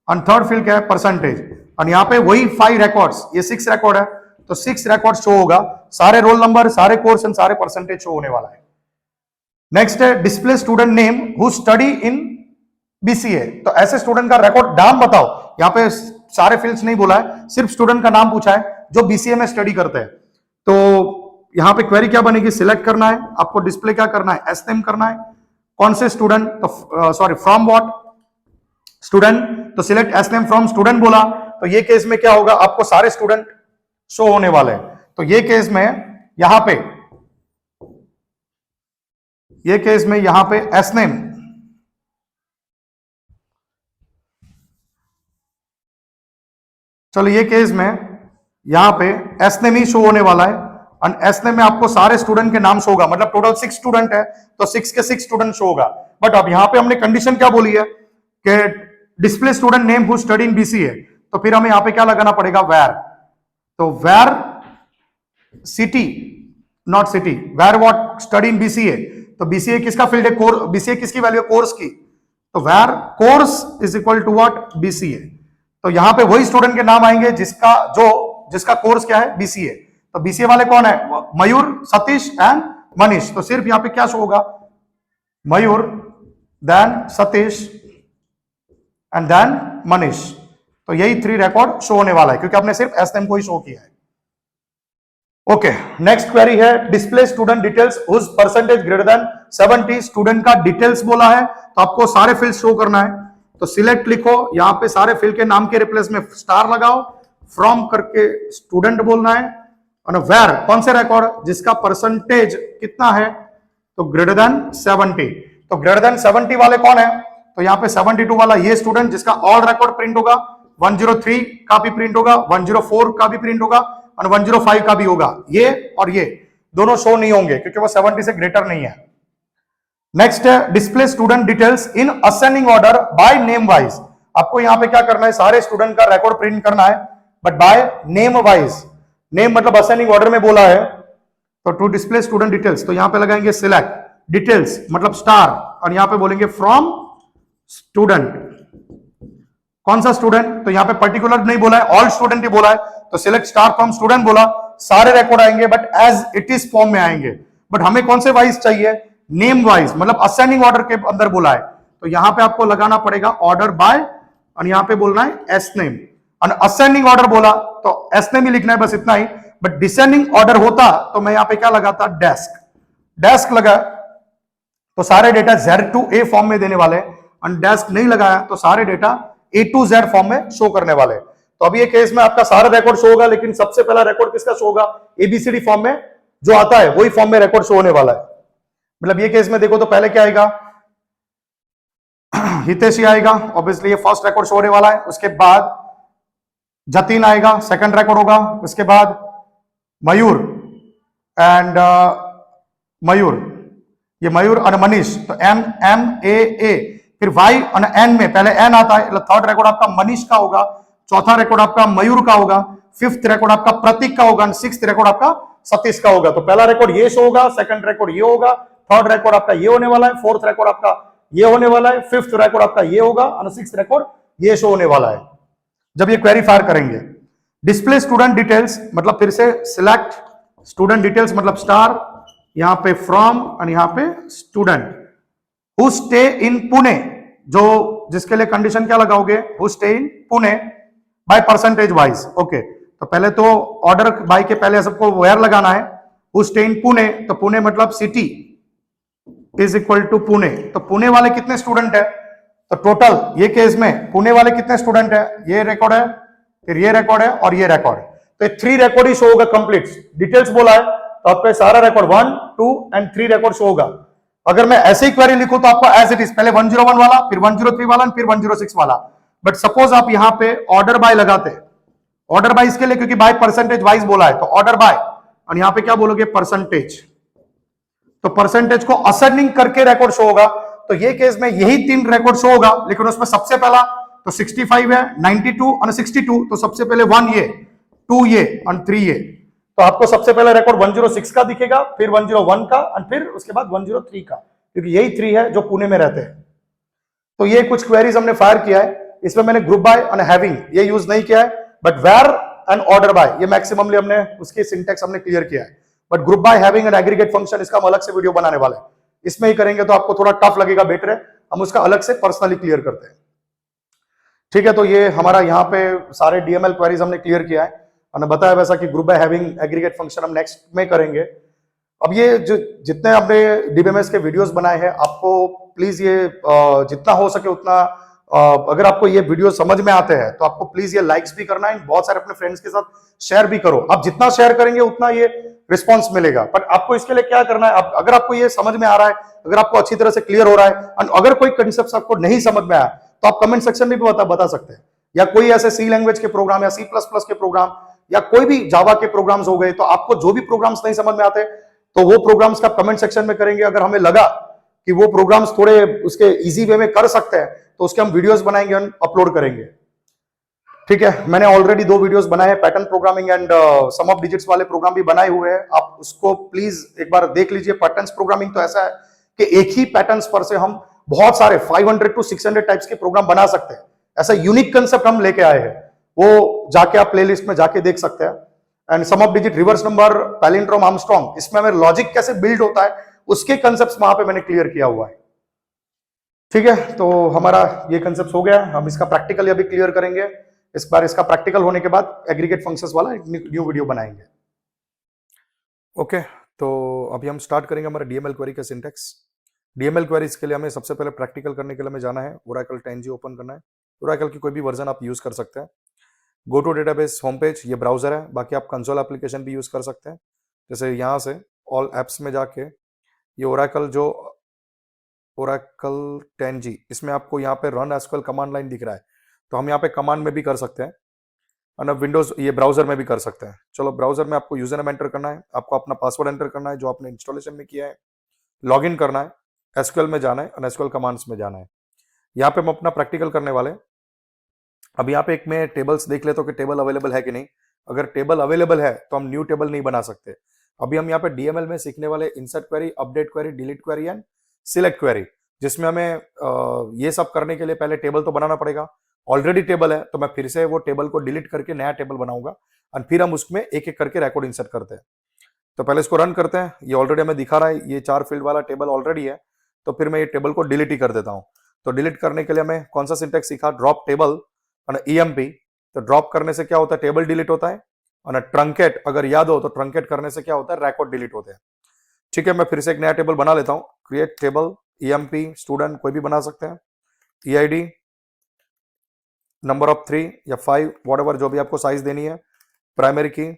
और थर्ड फील्ड क्या है, परसेंटेज, और यहां पे वही 5 रिकॉर्ड्स, ये 6 रिकॉर्ड है, तो 6 रिकॉर्ड शो होगा, सारे रोल नंबर, सारे कोर्स एंड सारे परसेंटेज शो होने वाला है। नेक्स्ट है display student name who study in BCA, तो ऐसे स्टूडेंट का रिकॉर्ड नाम बताओ, यहां पे सारे फील्ड्स नहीं बोला है, सिर्फ स्टूडेंट का नाम पूछा है जो बीसीए में स्टडी करते हैं। तो यहां पे क्वेरी क्या बनेगी, सिलेक्ट करना है, आपको डिस्प्ले क्या करना है, एस नेम करना है, कौन से स्टूडेंट, तो सॉरी फ्रॉम व्हाट स्टूडेंट, तो select S name from student बोला, तो ये केस में क्या होगा, आपको सारे स्टूडेंट शो होने वाले हैं। तो ये केस में यहां पे, ये केस में यहां पे एस नेम, चलो ये केस में यहां पे एस नेम ही शो होने वाला है, और एस नेम में आपको सारे स्टूडेंट के नाम शो होगा, मतलब टोटल 6 स्टूडेंट है तो 6 के 6 स्टूडेंट शो होगा। बट अब यहां पे हमने कंडीशन क्या बोली है कि display student name who study in BCA, तो फिर हमें यहां पे क्या लगाना पड़ेगा, वेर, तो where city, not city, where what study in BCA, तो बीसीए किसका फील्ड है, कोर्स, बीसीए किसकी वैल्यू है, कोर्स की, तो where course is equal to what, BCA, तो यहां पे वही स्टूडेंट के नाम आएंगे जिसका कोर्स क्या है, बीसीए, तो बीसीए वाले कौन है, मयूर, सतीश एंड मनीष, तो सिर्फ यहां पे क्या शो होगा, Mayur, then Satish and then Manish, तो यही 3 रिकॉर्ड शो होने वाला है, क्योंकि आपने सिर्फ एस नेम को ही शो किया है। ओके, नेक्स्ट क्वेरी है display student details whose percentage greater than 70, student का डिटेल्स बोला है, तो आपको सारे फील्ड शो करना है, तो सिलेक्ट लिखो, यहां पे सारे फील्ड के नाम के रिप्लेस में स्टार लगाओ, फ्रॉम करके स्टूडेंट बोलना है, और वेर कौन से रिकॉर्ड, जिसका परसेंटेज कितना है, तो ग्रेटर देन 70, तो ग्रेटर देन 70 वाले कौन है, तो यहां पे 72 वाला ये स्टूडेंट जिसका ऑल रिकॉर्ड प्रिंट होगा, 103 का भी प्रिंट होगा, 104 का भी प्रिंट होगा, और 105 का भी होगा, ये और ये दोनों शो नहीं होंगे क्योंकि वो 70 से ग्रेटर नहीं है। नेक्स्ट है display student details in ascending order by name wise, आपको यहां पे क्या करना है, सारे स्टूडेंट का रिकॉर्ड प्रिंट करना है, but by name wise, name मतलब असेंडिंग ऑर्डर में बोला है, तो टू डिस्प्ले स्टूडेंट डिटेल्स, तो यहां पे लगाएंगे सिलेक्ट, डिटेल्स मतलब स्टार, और यहां पे बोलेंगे फ्रॉम स्टूडेंट, कौन सा स्टूडेंट, तो यहां पे पर्टिकुलर नहीं बोला है, ऑल स्टूडेंट ही बोला है, तो सिलेक्ट स्टार फ्रॉम स्टूडेंट बोला, सारे रिकॉर्ड आएंगे but as it is form में आएंगे, बट हमें कौन से वाइज चाहिए, नेम वाइज, मतलब असेंडिंग ऑर्डर के अंदर बोला है, तो यहां पे आपको लगाना पड़ेगा ऑर्डर बाय, और यहां पे बोलना है एस नेम, और असेंडिंग ऑर्डर बोला तो एस नेम ही लिखना है, बस इतना ही, बट डिसेंडिंग ऑर्डर होता तो मैं यहां पे क्या लगाता, डेस्क, डेस्क लगा तो सारे data Z to A form में देने वाले, और डेस्क नहीं लगाया तो सारे data A to Z form में शो करने वाले। तो अभी ये केस में आपका सारा रिकॉर्ड शो होगा, लेकिन सबसे पहला रिकॉर्ड किसका शो होगा, ABCD फॉर्म में जो आता है वही फॉर्म में रिकॉर्ड शो होने वाला है। मतलब ये केस में देखो तो पहले क्या आएगा, हितेश ही आएगा, ऑब्वियसली ये फर्स्ट रिकॉर्ड शो होने वाला है, उसके बाद जतिन आएगा, सेकंड रिकॉर्ड होगा, उसके बाद मयूर एंड मयूर, ये मयूर और मनीष, तो MMAA, फिर वाई और एन में पहले एन आता है, थर्ड रिकॉर्ड आपका मनीष का होगा, चौथा रिकॉर्ड आपका मयूर का होगा, फिफ्थ रिकॉर्ड आपका प्रतीक का होगा, सिक्स्थ रिकॉर्ड आपका सतीश का होगा। तो पहला रिकॉर्ड ये शो होगा, सेकंड रिकॉर्ड ये होगा, थर्ड रिकॉर्ड आपका ये होने वाला है, फोर्थ रिकॉर्ड आपका ये होने वाला है, फिफ्थ रिकॉर्ड आपका ये होगा, और सिक्स्थ रिकॉर्ड ये शो होने वाला है जब ये क्वेरी फायर करेंगे। डिस्प्ले स्टूडेंट डिटेल्स मतलब फिर से सिलेक्ट स्टूडेंट डिटेल्स मतलब स्टार, यहां पे फ्रॉम और यहां पे student who stay in Pune, जो जिसके लिए कंडीशन क्या लगाओगे, who stay in Pune by percentage wise. Okay, तो पहले तो ऑर्डर बाय के पहले सबको वेयर लगाना है, हु स्टे इन पुणे, तो पुणे मतलब city is equal to Pune. तो पुणे वाले कितने स्टूडेंट है, तो टोटल ये केस में पुणे वाले कितने स्टूडेंट है, ये रिकॉर्ड है, फिर ये रिकॉर्ड है और ये रिकॉर्ड है, तो 3 रिकॉर्ड ही शो होगा कंप्लीट। डिटेल्स बोला है तो आपका सारा रिकॉर्ड 1, 2 एंड 3 रिकॉर्ड शो होगा। अगर मैं ऐसे ही क्वेरी लिखूं तो आपको एज इट इज पहले 101 वाला, फिर 103 वाला, फिर 106 वाला। बट सपोज आप यहां पे ऑर्डर बाय लगाते, ऑर्डर बाय इसके लिए क्योंकि बाय परसेंटेज वाइज बोला है, तो ऑर्डर बाय और यहां पे क्या बोलोगे, परसेंटेज, तो परसेंटेज को असेंडिंग करके रिकॉर्ड शो होगा। तो ये केस में यही 3 रिकॉर्ड शो होगा, लेकिन उसमें सबसे पहला तो 65 है, 92 और 62, तो सबसे पहले 1 ये, 2 ये और 3 ये, तो आपको सबसे पहले रिकॉर्ड 106 का दिखेगा, फिर 101 का और फिर उसके बाद 103 का, क्योंकि यही 3 है जो पुणे में रहते हैं। तो ये कुछ क्वेरीज हमने फायर किया है, इसमें मैंने ग्रुप बाय और हैविंग ये यूज नहीं किया है, but where and order by ये मैक्सिममली हमने उसकी सिंटेक्स हमने क्लियर किया है। But group by, having and aggregate function इसका हम अलग से वीडियो बनाने वाले हैं, इसमें ही करेंगे तो आपको थोड़ा टफ लगेगा, बेटर है हम उसका अलग से पर्सनली क्लियर करते हैं। ठीक है, तो ये हमारा यहाँ पे सारे डीएमएल क्वेरीज हमने क्लियर किया है, और बताया वैसा कि group by, having, aggregate function हम नेक्स्ट में करेंगे। अब ये जो जितने हमने डीबीएमएस के वीडियोस बनाए हैं, आपको प्लीज ये जितना हो सके उतना, अगर आपको ये वीडियो समझ में आते हैं तो आपको प्लीज ये लाइक्स भी करना है, बहुत सारे अपने फ्रेंड्स के साथ शेयर भी करो। आप जितना शेयर करेंगे उतना ये रिस्पॉन्स मिलेगा, पर आपको इसके लिए क्या करना है, अगर आपको ये समझ में आ रहा है, अगर आपको अच्छी तरह से क्लियर हो रहा है, और अगर कोई कंसेप्ट आपको नहीं समझ में आया तो आप कमेंट सेक्शन में भी बता सकते हैं, या कोई ऐसे सी लैंग्वेज के प्रोग्राम या C++ के प्रोग्राम या कोई भी जावा के प्रोग्राम्स हो गए, तो आपको जो भी प्रोग्राम्स नहीं समझ में आते तो वो प्रोग्राम्स का कमेंट सेक्शन में करेंगे। अगर हमें लगा कि वो प्रोग्राम्स थोड़े उसके इजी वे में कर सकते हैं तो उसके हम वीडियोस बनाएंगे और अपलोड करेंगे। ठीक है, मैंने ऑलरेडी 2 वीडियोस बनाए हैं, pattern programming and sum of digits वाले प्रोग्राम भी बनाए हुए हैं, आप उसको प्लीज एक बार देख लीजिए। पैटर्न्स प्रोग्रामिंग तो ऐसा है कि एक ही पैटर्न्स पर से हम बहुत सारे 500 to 600 टाइप्स के प्रोग्राम बना सकते हैं। ऐसा यूनिक कंसेप्ट हम लेके आए हैं, वो जाके आप प्लेलिस्ट में जाके देख सकते हैं। And sum of digit, reverse number, palindrome, Armstrong, इसमें हमें लॉजिक कैसे बिल्ड होता है उसके कंसेप्ट्स वहां पे मैंने क्लियर किया हुआ है। ठीक है, तो हमारा ये कंसेप्ट हो गया, हम इसका प्रैक्टिकल अभी क्लियर करेंगे। इस बार इसका प्रैक्टिकल होने के बाद एग्रीगेट फंक्शंस वाला एक न्यू वीडियो बनाएंगे। ओके, तो अभी हम स्टार्ट करेंगे हमारा डीएमएल क्वेरी का सिंटेक्स। डीएमएल क्वेरीज के लिए हमें सबसे पहले प्रैक्टिकल करने के लिए हमें जाना है, ओरेकल 10G ओपन करना है। ओरेकल की कोई भी वर्जन आप यूज कर सकते हैं। Go to database home page, ये ब्राउजर है, बाकी आप कंसोल एप्लीकेशन भी यूज कर सकते हैं। जैसे यहाँ से ऑल एप्स में जाके ये ओरेकल जो ओरेकल 10G, इसमें आपको यहाँ पे रन एसक्यूएल कमांड लाइन दिख रहा है, तो हम यहाँ पे कमांड में भी कर सकते हैं और विंडोज ये ब्राउजर में भी कर सकते हैं। चलो, ब्राउजर में आपको यूजर नेम एंटर करना है, आपको अपना पासवर्ड एंटर करना है जो आपने इंस्टॉलेशन में किया है, लॉगिन करना है, एसक्यूएल में जाना है और एसक्यूएल कमांड्स में जाना है। यहाँ पे हम अपना प्रैक्टिकल करने वाले। अब यहाँ पे एक मैं टेबल्स देख लेता हूँ कि टेबल अवेलेबल है कि नहीं। अगर टेबल अवेलेबल है तो हम न्यू टेबल नहीं बना सकते। अभी हम यहाँ पे डीएमएल में सीखने वाले insert query, update query, delete query and select query, जिसमें हमें ये सब करने के लिए पहले टेबल तो बनाना पड़ेगा। ऑलरेडी टेबल है तो मैं फिर से वो टेबल को डिलीट करके नया टेबल बनाऊंगा और फिर हम उसमें एक एक करके रिकॉर्ड इंसर्ट करते हैं। तो पहले इसको रन करते हैं। ये ऑलरेडी हमें दिखा रहा है, ये 4 फील्ड वाला टेबल ऑलरेडी है, तो फिर मैं ये टेबल को डिलीट ही कर देता हूँ। तो डिलीट करने के लिए हमें कौन सा सिंटेक्स सीखा, ड्रॉप टेबल और EMP। तो ड्रॉप करने से क्या होता है, टेबल डिलीट होता है, और ट्रंकेट अगर याद हो तो ट्रंकेट करने से क्या होता है, रिकॉर्ड डिलीट होते हैं। ठीक है, मैं फिर से एक नया टेबल बना लेता हूँ। क्रिएट टेबल, EMP, स्टूडेंट कोई भी बना सकते हैं, EID, नंबर ऑफ 3 या 5 व्हाटएवर जो भी आपको साइज देनी है, प्राइमरी की।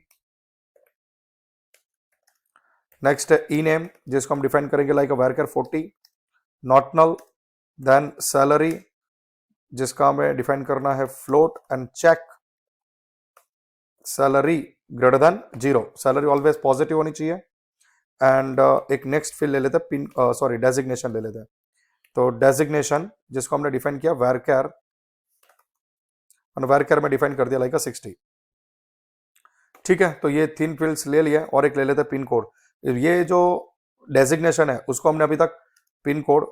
नेक्स्ट है ई नेम, जिसको हम डिफाइन करेंगे like worker 40, not null. Then salary, जिसका हमें डिफाइन करना है float, and check salary greater than 0, salary always positive होनी चाहिए। एंड एक नेक्स्ट फील्ड ले लेते हैं, पिन सॉरी डेजिग्नेशन ले लेते हैं। तो डेजिग्नेशन जिसको हमने डिफाइन किया वर्कर, और वर्कर में डिफाइन कर दिया लाइक 60। ठीक है, तो ये 3 फील्ड्स ले लिए, और एक ले लेते हैं पिन कोड। ये जो डेजिग्नेशन है उसको हमने अभी तक pin code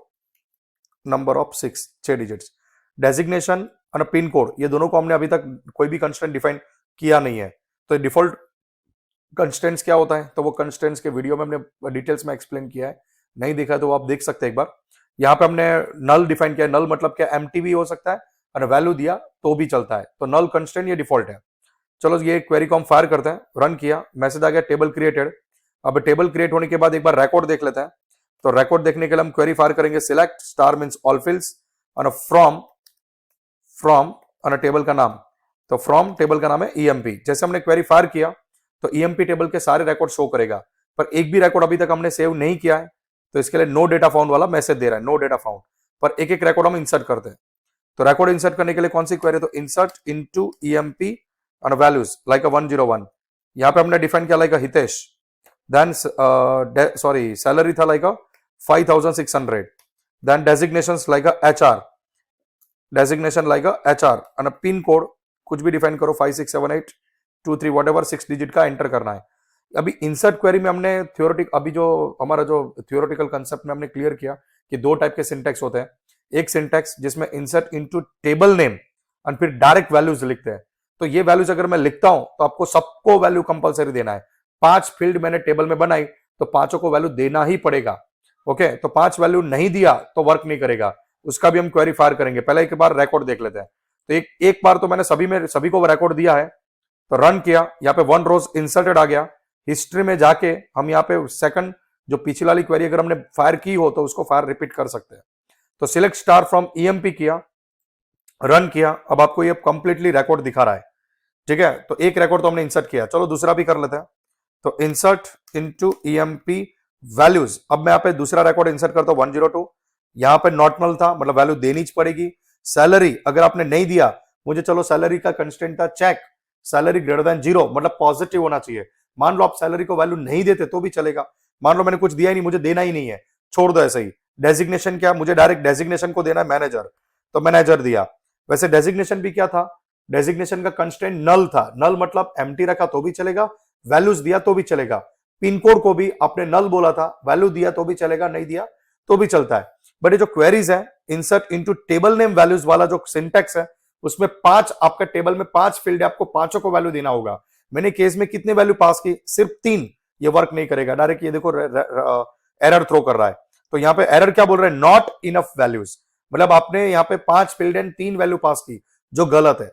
number of 6 digits. Designation और पिन कोड, ये दोनों को हमने अभी तक कोई भी कंस्ट्रेंट डिफाइन किया नहीं है। तो डिफॉल्ट कंस्ट्रेंट्स क्या होता है, तो वो कंस्ट्रेंट्स के वीडियो में हमने डिटेल्स में एक्सप्लेन किया है, नहीं देखा तो आप देख सकते हैं एक बार। यहाँ पे हमने नल डिफाइन किया है, नल मतलब क्या, एम्प्टी भी हो सकता है और वैल्यू दिया तो भी चलता है, तो नल कंस्ट्रेंट ये डिफॉल्ट है। चलो ये क्वेरी को हम फायर करते हैं, रन किया, मैसेज आ गया टेबल क्रिएटेड। अब टेबल क्रिएट होने के बाद एक बार रिकॉर्ड देख लेते हैं। तो रिकॉर्ड देखने के लिए हम क्वेरी फायर करेंगे, select star means all fields और फ्रॉम और टेबल का नाम, तो फ्रॉम टेबल का नाम है ईएमपी। जैसे हमने क्वेरी फायर किया तो ईएमपी टेबल के सारे रिकॉर्ड शो करेगा, पर एक भी रिकॉर्ड अभी तक हमने सेव नहीं किया है, तो इसके लिए नो डेटा फाउंड वाला मैसेज दे रहा है, नो डेटा फाउंड। पर एक एक रिकॉर्ड हम इंसर्ट करते हैं। तो रिकॉर्ड इंसर्ट करने के लिए कौन सी क्वेरी, तो इंसर्ट इनटू ईएमपी और वैल्यूज लाइक 101। यहाँ पे हमने डिफाइन किया like Hitesh, then sorry salary था like 5600, then designations like HR, designation like HR और पिन कोड कुछ भी डिफाइन करो 567823 व्हाटएवर 6 डिजिट का एंटर करना है। अभी इंसर्ट क्वेरी में हमने अभी जो हमारा जो थियोरेटिकल कंसेप्ट में हमने क्लियर किया कि दो टाइप के सिंटैक्स होते हैं। एक सिंटैक्स जिसमें इंसर्ट इनटू टेबल नेम और फिर डायरेक्ट वैल्यूज लिखते हैं। तो ये वैल्यूज अगर मैं लिखता हूं तो आपको सबको वैल्यू कंपलसरी देना है। 5 फील्ड मैंने टेबल में बनाई तो पांचों को वैल्यू देना ही पड़ेगा। ओके, तो 5 वैल्यू नहीं दिया तो वर्क नहीं करेगा, उसका भी हम क्वेरी फायर करेंगे। पहले एक बार रिकॉर्ड देख लेते हैं। तो एक बार तो मैंने सभी को रिकॉर्ड दिया है, तो रन किया, यहाँ पे 1 रोज इंसर्टेड आ गया। हिस्ट्री में जाके हम यहाँ पे सेकंड जो पिछली वाली क्वेरी अगर हमने फायर की हो तो उसको फायर रिपीट कर सकते हैं। तो सिलेक्ट स्टार फ्रॉम ईएमपी किया, रन किया, अब आपको ये कंप्लीटली रिकॉर्ड दिखा रहा है। ठीक है, तो एक रिकॉर्ड तो हमने इंसर्ट किया, चलो दूसरा भी कर लेते हैं। तो इंसर्ट इनटू ईएमपी वैल्यूज, अब मैं यहाँ पे दूसरा रिकॉर्ड इंसर्ट करता हूं 102। यहाँ पे नॉट नल था, मतलब वैल्यू देनी पड़ेगी। सैलरी अगर आपने नहीं दिया, मुझे चलो सैलरी का कंस्टेंट था चेक सैलरी ग्रेटर देन 0, मतलब पॉजिटिव होना चाहिए। मान लो आप सैलरी को वैल्यू नहीं देते तो भी चलेगा। मान लो मैंने कुछ दिया ही नहीं, मुझे देना ही नहीं है, छोड़ दो ऐसे ही। डेजिग्नेशन क्या, मुझे डायरेक्ट डेजिग्नेशन को देना है मैनेजर, तो मैनेजर दिया। वैसे डेजिग्नेशन भी क्या था, डेजिग्नेशन का कंस्टेंट नल था। नल मतलब एम्प्टी रखा तो भी चलेगा, वैल्यूज दिया तो भी चलेगा। पिन कोड को भी आपने नल बोला था, वैल्यू दिया तो भी चलेगा, नहीं दिया तो भी चलता है। बट ये जो क्वेरीज है insert into table name values वाला जो सिंटैक्स है, उसमें 5 आपका टेबल में 5 फील्ड है, आपको पांचों को वैल्यू देना होगा। मैंने केस में कितने वैल्यू पास की, सिर्फ 3, ये वर्क नहीं करेगा। डायरेक्ट ये देखो एरर थ्रो कर रहा है। तो यहाँ पे एरर क्या बोल रहा है, नॉट इनफ वैल्यूज, मतलब आपने यहाँ पे 5 फील्ड एंड 3 वैल्यू पास की, जो गलत है।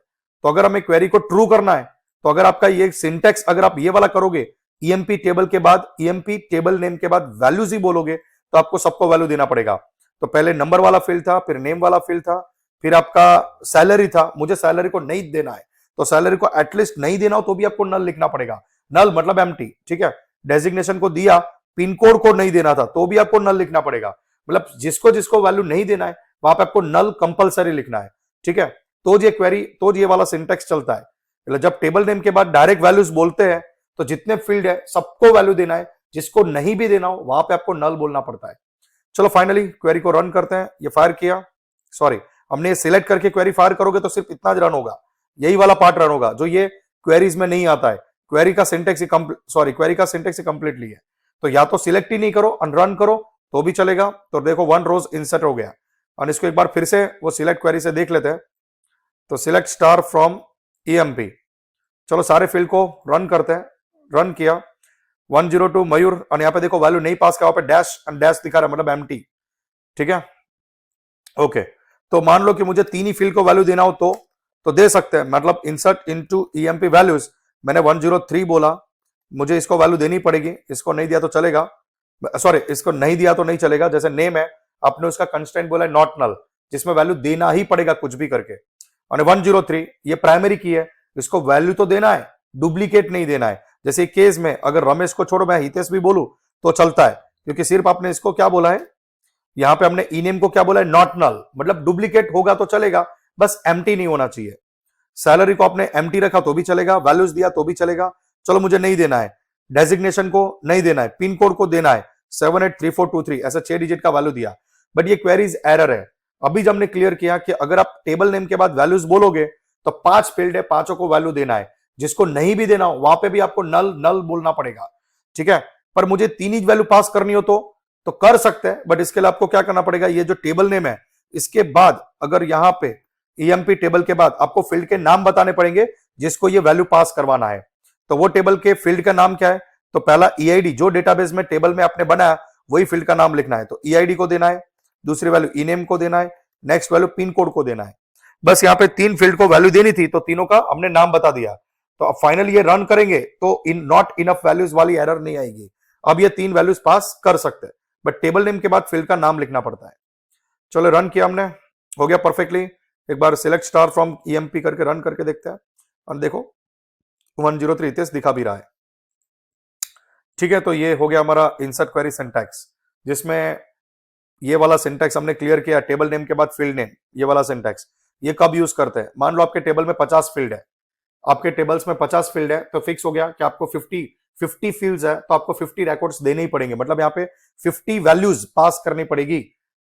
तो अगर हमें क्वेरी को ट्रू करना है, तो अगर आपका ये सिंटैक्स अगर आप ये वाला करोगे, ईएमपी टेबल के बाद ईएमपी टेबल नेम के बाद वैल्यूज ही बोलोगे, तो आपको सबको वैल्यू देना पड़ेगा। तो पहले नंबर वाला फील्ड था, फिर नेम वाला फील्ड था, फिर आपका सैलरी था। मुझे सैलरी को नहीं देना है, तो सैलरी को एटलीस्ट नहीं देना हो तो भी आपको नल लिखना पड़ेगा। नल मतलब एम्प्टी, ठीक है। डेजिग्नेशन को दिया, पिन कोड को नहीं देना था तो भी आपको नल लिखना पड़ेगा। मतलब जिसको जिसको वैल्यू नहीं देना है वहां पे आपको नल कंपलसरी लिखना है, ठीक है। तो ये क्वेरी, तो ये वाला सिंटेक्स चलता है। मतलब जब टेबल नेम के बाद डायरेक्ट वैल्यूज बोलते हैं तो जितने फील्ड है सबको वैल्यू देना है, जिसको नहीं भी देना हो वहां पे आपको नल बोलना पड़ता है। चलो फाइनली क्वेरी को रन करते हैं। ये फायर किया, सॉरी हमने सिलेक्ट करके क्वेरी फायर करोगे तो सिर्फ इतना रन होगा, यही वाला पार्ट रन होगा जो ये क्वेरीज में नहीं आता है। क्वेरी का सिंटेक्स कंप्लीटली है। तो या तो सिलेक्ट ही नहीं करो, अनरन करो तो भी चलेगा। तो देखो 1 रोज इंसर्ट हो गया, और इसको एक बार फिर से वो सिलेक्ट क्वेरी से देख लेते हैं। तो सिलेक्ट स्टार फ्रॉम ईएमपी, चलो सारे फील्ड को रन करते हैं। रन किया, 102 मयूर, और यहाँ पे देखो वैल्यू नहीं पास किया, पे डैश एंड डैश दिखा रहा है, मतलब एम्प्टी, ठीक है। ओके, तो मान लो कि मुझे 3 ही फील्ड को वैल्यू देना हो तो दे सकते हैं। मतलब इंसर्ट इनटू ईएमपी वैल्यूज, मैंने 103 बोला, मुझे इसको वैल्यू देनी पड़ेगी, इसको नहीं दिया तो चलेगा, सॉरी इसको नहीं दिया तो नहीं चलेगा। जैसे नेम है, आपने उसका कंस्टेंट बोला नॉट नल, जिसमें वैल्यू देना ही पड़ेगा कुछ भी करके। और 103 ये प्राइमरी की है, इसको वैल्यू तो देना है, डुप्लीकेट नहीं देना है। जैसे केस में अगर रमेश को छोड़ो मैं हितेश भी बोलूं तो चलता है, क्योंकि सिर्फ आपने इसको क्या बोला है, यहां पे हमने ई नेम को क्या बोला है, नॉट नल, मतलब डुप्लीकेट होगा तो चलेगा, बस एम्प्टी नहीं होना चाहिए। सैलरी को आपने एम्प्टी रखा तो भी चलेगा, वैल्यूज दिया तो भी चलेगा। चलो मुझे नहीं देना है, डेजिग्नेशन को नहीं देना है, पिन कोड को देना है 783423, ऐसा 6 डिजिट का वैल्यू दिया, बट ये क्वेरीज एरर है। अभी जब हमने क्लियर किया कि अगर आप टेबल नेम के बाद वैल्यूज बोलोगे तो 5 फील्ड है, पांचों को वैल्यू देना है, जिसको नहीं भी देना हो वहां पे भी आपको नल नल बोलना पड़ेगा, ठीक है। पर मुझे 3 ही वैल्यू पास करनी हो तो कर सकते हैं, बट इसके लिए आपको क्या करना पड़ेगा, ये जो टेबल नेम है इसके बाद अगर यहाँ पे ईएमपी टेबल के बाद आपको फील्ड के नाम बताने पड़ेंगे जिसको ये वैल्यू पास करवाना है। तो वो टेबल के फील्ड का नाम क्या है? तो पहला ईआईडी, जो डेटाबेस में टेबल में आपने बनाया वही फील्ड का नाम लिखना है। तो ईआईडी को देना है, दूसरी वैल्यू ई नेम को देना है, नेक्स्ट वैल्यू पिन कोड को देना है। बस यहाँ पे 3 फील्ड को वैल्यू देनी थी, तो तीनों का हमने नाम बता दिया। तो अब फाइनली ये रन करेंगे तो इन नॉट इनफ वैल्यूज वाली एरर नहीं आएगी। अब ये 3 वैल्यूज पास कर सकते हैं, बट टेबल नेम के बाद फील्ड का नाम लिखना पड़ता है। चलो रन किया हमने, हो गया परफेक्टली। एक बार सिलेक्ट स्टार फ्रॉम ईएमपी करके रन करके देखते हैं, और देखो 103 तेज दिखा भी रहा है। ठीक है, तो ये हो गया हमारा इंसर्ट क्वेरी सिंटैक्स, जिसमें ये वाला सिंटैक्स हमने क्लियर किया, टेबल नेम के बाद फील्ड नेम, ये वाला सिंटैक्स। ये कब यूज करते हैं? मान लो आपके टेबल में 50 फील्ड है, आपके टेबल्स में 50 फील्ड है, तो फिक्स हो गया कि आपको 50 फील्ड्स है, तो आपको 50 रिकॉर्ड्स देने ही पड़ेंगे। मतलब यहाँ पे 50 वैल्यूज पास करनी पड़ेगी।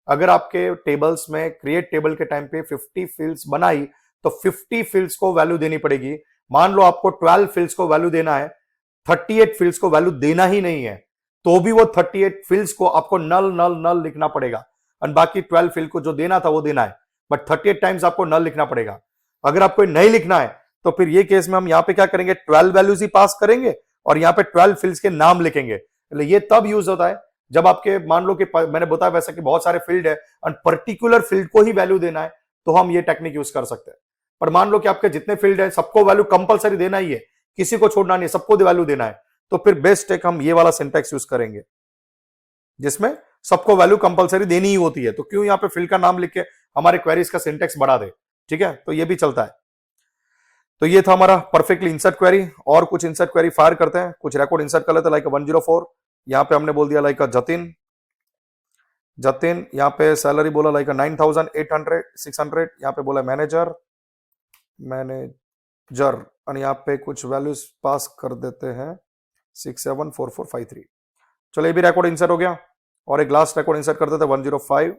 अगर आपके टेबल्स में क्रिएट टेबल के टाइम पे 50 फील्ड्स बनाई, तो 50 फील्ड्स को वैल्यू देनी पड़ेगी। मान लो आपको 12 फील्ड्स को वैल्यू देना है, 38 फील्ड्स को वैल्यू देना ही नहीं है, तो भी वो 38 फील्ड्स को आपको नल नल नल लिखना पड़ेगा, और बाकी 12 फील्ड को जो देना था वो देना है, बट 38 टाइम्स आपको नल लिखना पड़ेगा। अगर आपको नहीं लिखना है तो फिर ये केस में हम यहाँ पे क्या करेंगे, 12 वैल्यूज ही पास करेंगे और यहाँ पे 12 फील्ड्स के नाम लिखेंगे। ये तब यूज होता है जब आपके, मान लो कि मैंने बताया वैसा कि बहुत सारे फील्ड है और पर्टिकुलर फील्ड को ही वैल्यू देना है, तो हम ये टेक्निक यूज कर सकते हैं। पर मान लो कि आपके जितने फील्ड है सबको वैल्यू कंपलसरी देना ही है, किसी को छोड़ना नहीं है, सबको वैल्यू देना है, तो फिर बेस्ट एक हम ये वाला सिंटैक्स यूज करेंगे जिसमें सबको वैल्यू कंपलसरी देनी ही होती है। तो क्यों यहाँ पे फील्ड का नाम लिख के हमारे क्वेरीज का सिंटैक्स बढ़ा दे। ठीक है, तो ये भी चलता है। तो ये था हमारा परफेक्टली इंसर्ट क्वेरी। और कुछ इंसर्ट क्वेरी फायर करते हैं, कुछ रिकॉर्ड इंसर्ट कर लेते हैं। लाइक 104, यहाँ पे हमने बोल दिया लाइक जतिन, यहाँ पे सैलरी बोला लाइक 9,800 600, यहाँ पे बोला मैनेजर और यहाँ पे कुछ वैल्यूज पास कर देते हैं 674453। चलो ये भी रिकॉर्ड इंसर्ट हो गया। और एक लास्ट रिकॉर्ड इंसर्ट कर देते हैं 105,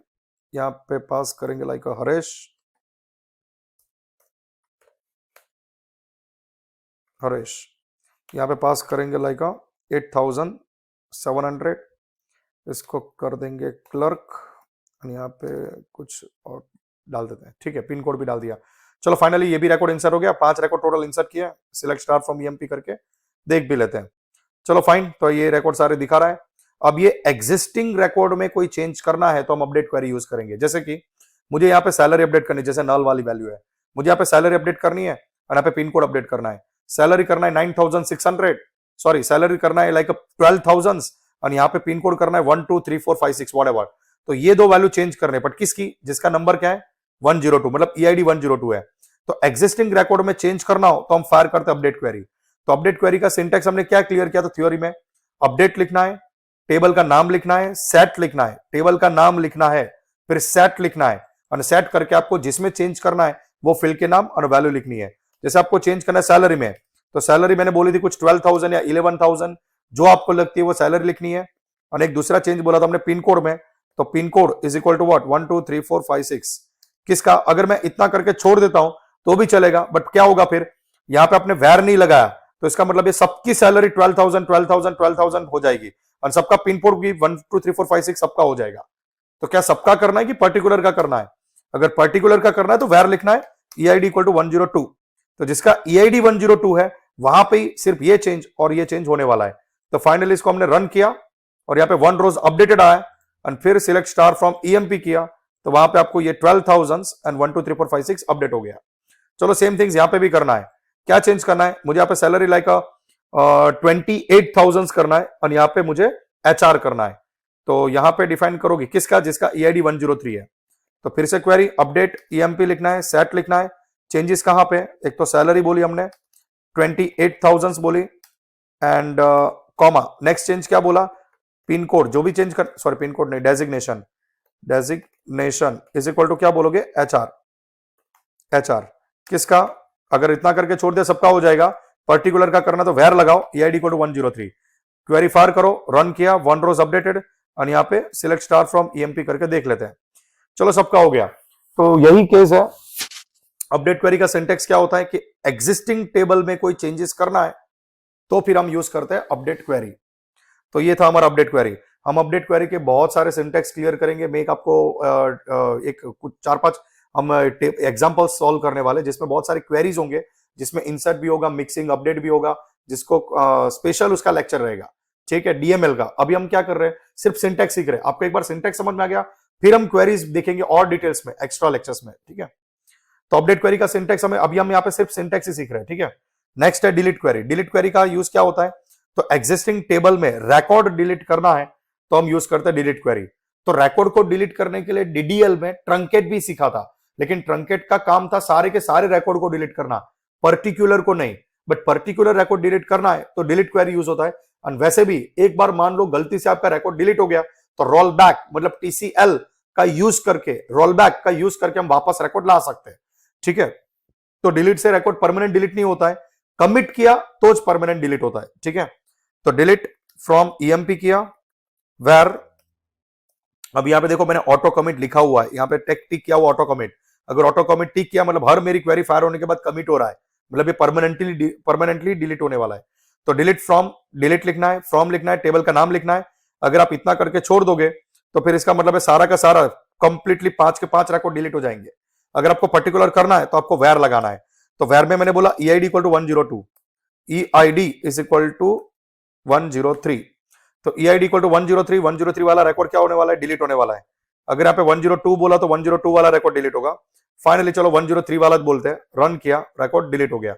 यहाँ पे पास करेंगे लाइक हरेश, यहाँ पे पास करेंगे लाइक 8700, इसको कर देंगे क्लर्क, यहाँ पे कुछ और डाल देते हैं। ठीक है, पिन कोड भी डाल दिया। चलो फाइनली ये भी रिकॉर्ड इंसर्ट हो गया। 5 रिकॉर्ड टोटल इंसर्ट किया, सिलेक्ट स्टार फ्रॉम ईएमपी करके देख भी लेते हैं। चलो फाइन, तो ये रिकॉर्ड सारे दिखा रहा है। अब ये एग्जिस्टिंग रिकॉर्ड में कोई चेंज करना है तो हम अपडेट क्वेरी यूज करेंगे। जैसे कि मुझे यहाँ पे सैलरी अपडेट करनी है, जैसे नल वाली वैल्यू है, मुझे यहाँ पे सैलरी अपडेट करनी है और यहाँ पे पिन कोड अपडेट करना है। सैलरी करना है 9,600, सॉरी सैलरी करना है लाइक 12,000 और यहाँ पे पिन कोड करना है 1 2 3 4 5 6 व्हाटएवर। तो ये दो वैल्यू चेंज करने, बट किसकी? जिसका नंबर क्या है 102, मतलब ईआईडी 102 है। तो एग्जिस्टिंग रिकॉर्ड में चेंज करना हो तो हम फायर करते हैं अपडेट क्वेरी। तो अपडेट क्वेरी का सिंटैक्स हमने क्या क्लियर किया था थ्योरी में, अपडेट लिखना है, टेबल का नाम लिखना है, सेट लिखना है, टेबल का नाम लिखना है, फिर सेट लिखना है, और सेट करके आपको जिसमें चेंज करना है वो फील्ड के नाम और वैल्यू लिखनी है। जैसे आपको चेंज करना है सैलरी में, तो सैलरी मैंने बोली थी कुछ 12,000 या 11,000, जो आपको लगती है वो सैलरी लिखनी है। और एक दूसरा चेंज बोला था हमने पिन कोड में, तो pin code is equal to what 1 2 3 4 5 6। किसका? अगर मैं इतना करके छोड़ देता हूं तो भी चलेगा, बट क्या होगा फिर, यहां पे आपने वैर नहीं लगाया, तो इसका मतलब ये सबकी सैलरी 12,000 12,000 12,000 हो जाएगी और सबका पिन कोड भी 1 2 3 4 5 6 सबका हो जाएगा। तो क्या सबका करना है कि पर्टिकुलर का करना है? अगर पर्टिकुलर का करना है तो वैर लिखना है ईआईडी इक्वल टू 102। तो जिसका ईआईडी 102 है वहां पे ही सिर्फ ये चेंज और ये चेंज होने वाला है। तो फाइनली इसको हमने रन किया और यहाँ पे 1 रोज अपडेटेड आया और फिर सिलेक्ट स्टार फ्रॉम ईएमपी किया, तो वहां पे आपको ये 12,000 एंड 1 2 3 4 5 6 अपडेट हो गया। चलो सेम थिंग्स यहाँ पे भी करना है। क्या चेंज करना है? मुझे यहाँ पे सैलरी लाइक 28,000 करना है और यहाँ पे मुझे एचआर करना है। तो यहाँ पे डिफाइन करोगे किसका? जिसका ईआईडी 103 है। तो फिर से क्वेरी अपडेट ईएमपी लिखना है, सेट लिखना है, चेंजेस कहां पे? एक तो सैलरी बोली हमने 28,000 बोली एंड कॉमा, नेक्स्ट चेंज क्या बोला? पिन कोड, जो भी चेंज कर, सॉरी पिन कोड नहीं, डेजिग्नेशन इज इक्वल टू क्या बोलोगे? एचआर किसका? अगर इतना करके छोड़ दे सबका हो जाएगा, पर्टिकुलर का करना तो वेयर लगाओ EID equal to 103। Query fire करो, रन किया, 1 रोज अपडेटेड और यहाँ पे सिलेक्ट स्टार फ्रॉम ईएमपी करके देख लेते हैं। चलो सबका हो गया। तो यही केस है। अपडेट क्वेरी का सिंटेक्स क्या होता है कि एग्जिस्टिंग टेबल में कोई चेंजेस करना है तो फिर हम यूज करते हैं अपडेट क्वेरी। तो ये था हमारा अपडेट क्वेरी। हम अपडेट क्वेरी के बहुत सारे सिंटेक्स क्लियर करेंगे। मैं एक आपको एक कुछ 4-5 हम एग्जांपल सॉल्व करने वाले, जिसमें बहुत सारे क्वेरीज होंगे, जिसमें इंसर्ट भी होगा, मिक्सिंग अपडेट भी होगा, जिसको स्पेशल उसका लेक्चर रहेगा, ठीक है, डीएमएल का। अभी हम क्या कर रहे हैं, सिर्फ सिंटैक्स सीख रहे हैं। आपको एक बार सिंटैक्स समझ में आ गया, फिर हम क्वेरीज देखेंगे और डिटेल्स में एक्स्ट्रा लेक्चर्स में, ठीक है। तो अपडेट क्वेरी का सिंटैक्स हमें, अभी हम यहाँ पे सिर्फ सिंटैक्स ही सीख रहे हैं, ठीक है। नेक्स्ट है डिलीट क्वेरी। डिलीट क्वेरी का यूज क्या होता है, तो एग्जिस्टिंग टेबल में रिकॉर्ड डिलीट करना है तो हम यूज करते हैं डिलीट क्वेरी। तो रिकॉर्ड को डिलीट करने के लिए डीडीएल में ट्रंकेट भी सीखा था, लेकिन ट्रंकेट का काम था सारे के सारे रिकॉर्ड को डिलीट करना, पर्टिकुलर को नहीं। बट पर्टिकुलर रिकॉर्ड डिलीट करना है तो डिलीट क्वेरी यूज होता है। और वैसे भी एक बार मान लो गलती से आपका रिकॉर्ड डिलीट हो गया, तो रोल बैक मतलब टीसीएल का यूज करके, रोल बैक का यूज करके हम वापस रिकॉर्ड ला सकते हैं, ठीक है। तो डिलीट से रिकॉर्ड परमानेंट डिलीट नहीं होता है, कमिट किया तो परमानेंट डिलीट होता है, ठीक है। तो डिलीट फ्रॉम ईएमपी किया, वेर, अब यहां पे देखो मैंने ऑटो कमिट लिखा हुआ है, यहां पे टिक किया हुआ ऑटो कमिट। अगर ऑटो कमिट टिक किया मतलब हर मेरी क्वेरी फायर होने के बाद कमिट हो रहा है, मतलब ये परमानेंटली डिलीट होने वाला है। तो डिलीट फ्रॉम, डिलीट लिखना है, फ्रॉम लिखना है, टेबल का नाम लिखना है। अगर आप इतना करके छोड़ दोगे तो फिर इसका मतलब है सारा का सारा कंप्लीटली 5 के 5 रिकॉर्ड डिलीट हो जाएंगे। अगर आपको पर्टिकुलर करना है तो आपको वेर लगाना है। तो वेर में मैंने बोला EID equal to 102, EID is equal to 103। तो ईआईडी इक्वल टू 103, 103 वाला रिकॉर्ड क्या होने वाला है, डिलीट होने वाला है। अगर यहाँ पे 102 बोला तो 102 वाला रिकॉर्ड डिलीट होगा। फाइनली चलो 103 वाला बोलते हैं, रन किया, रिकॉर्ड डिलीट हो गया।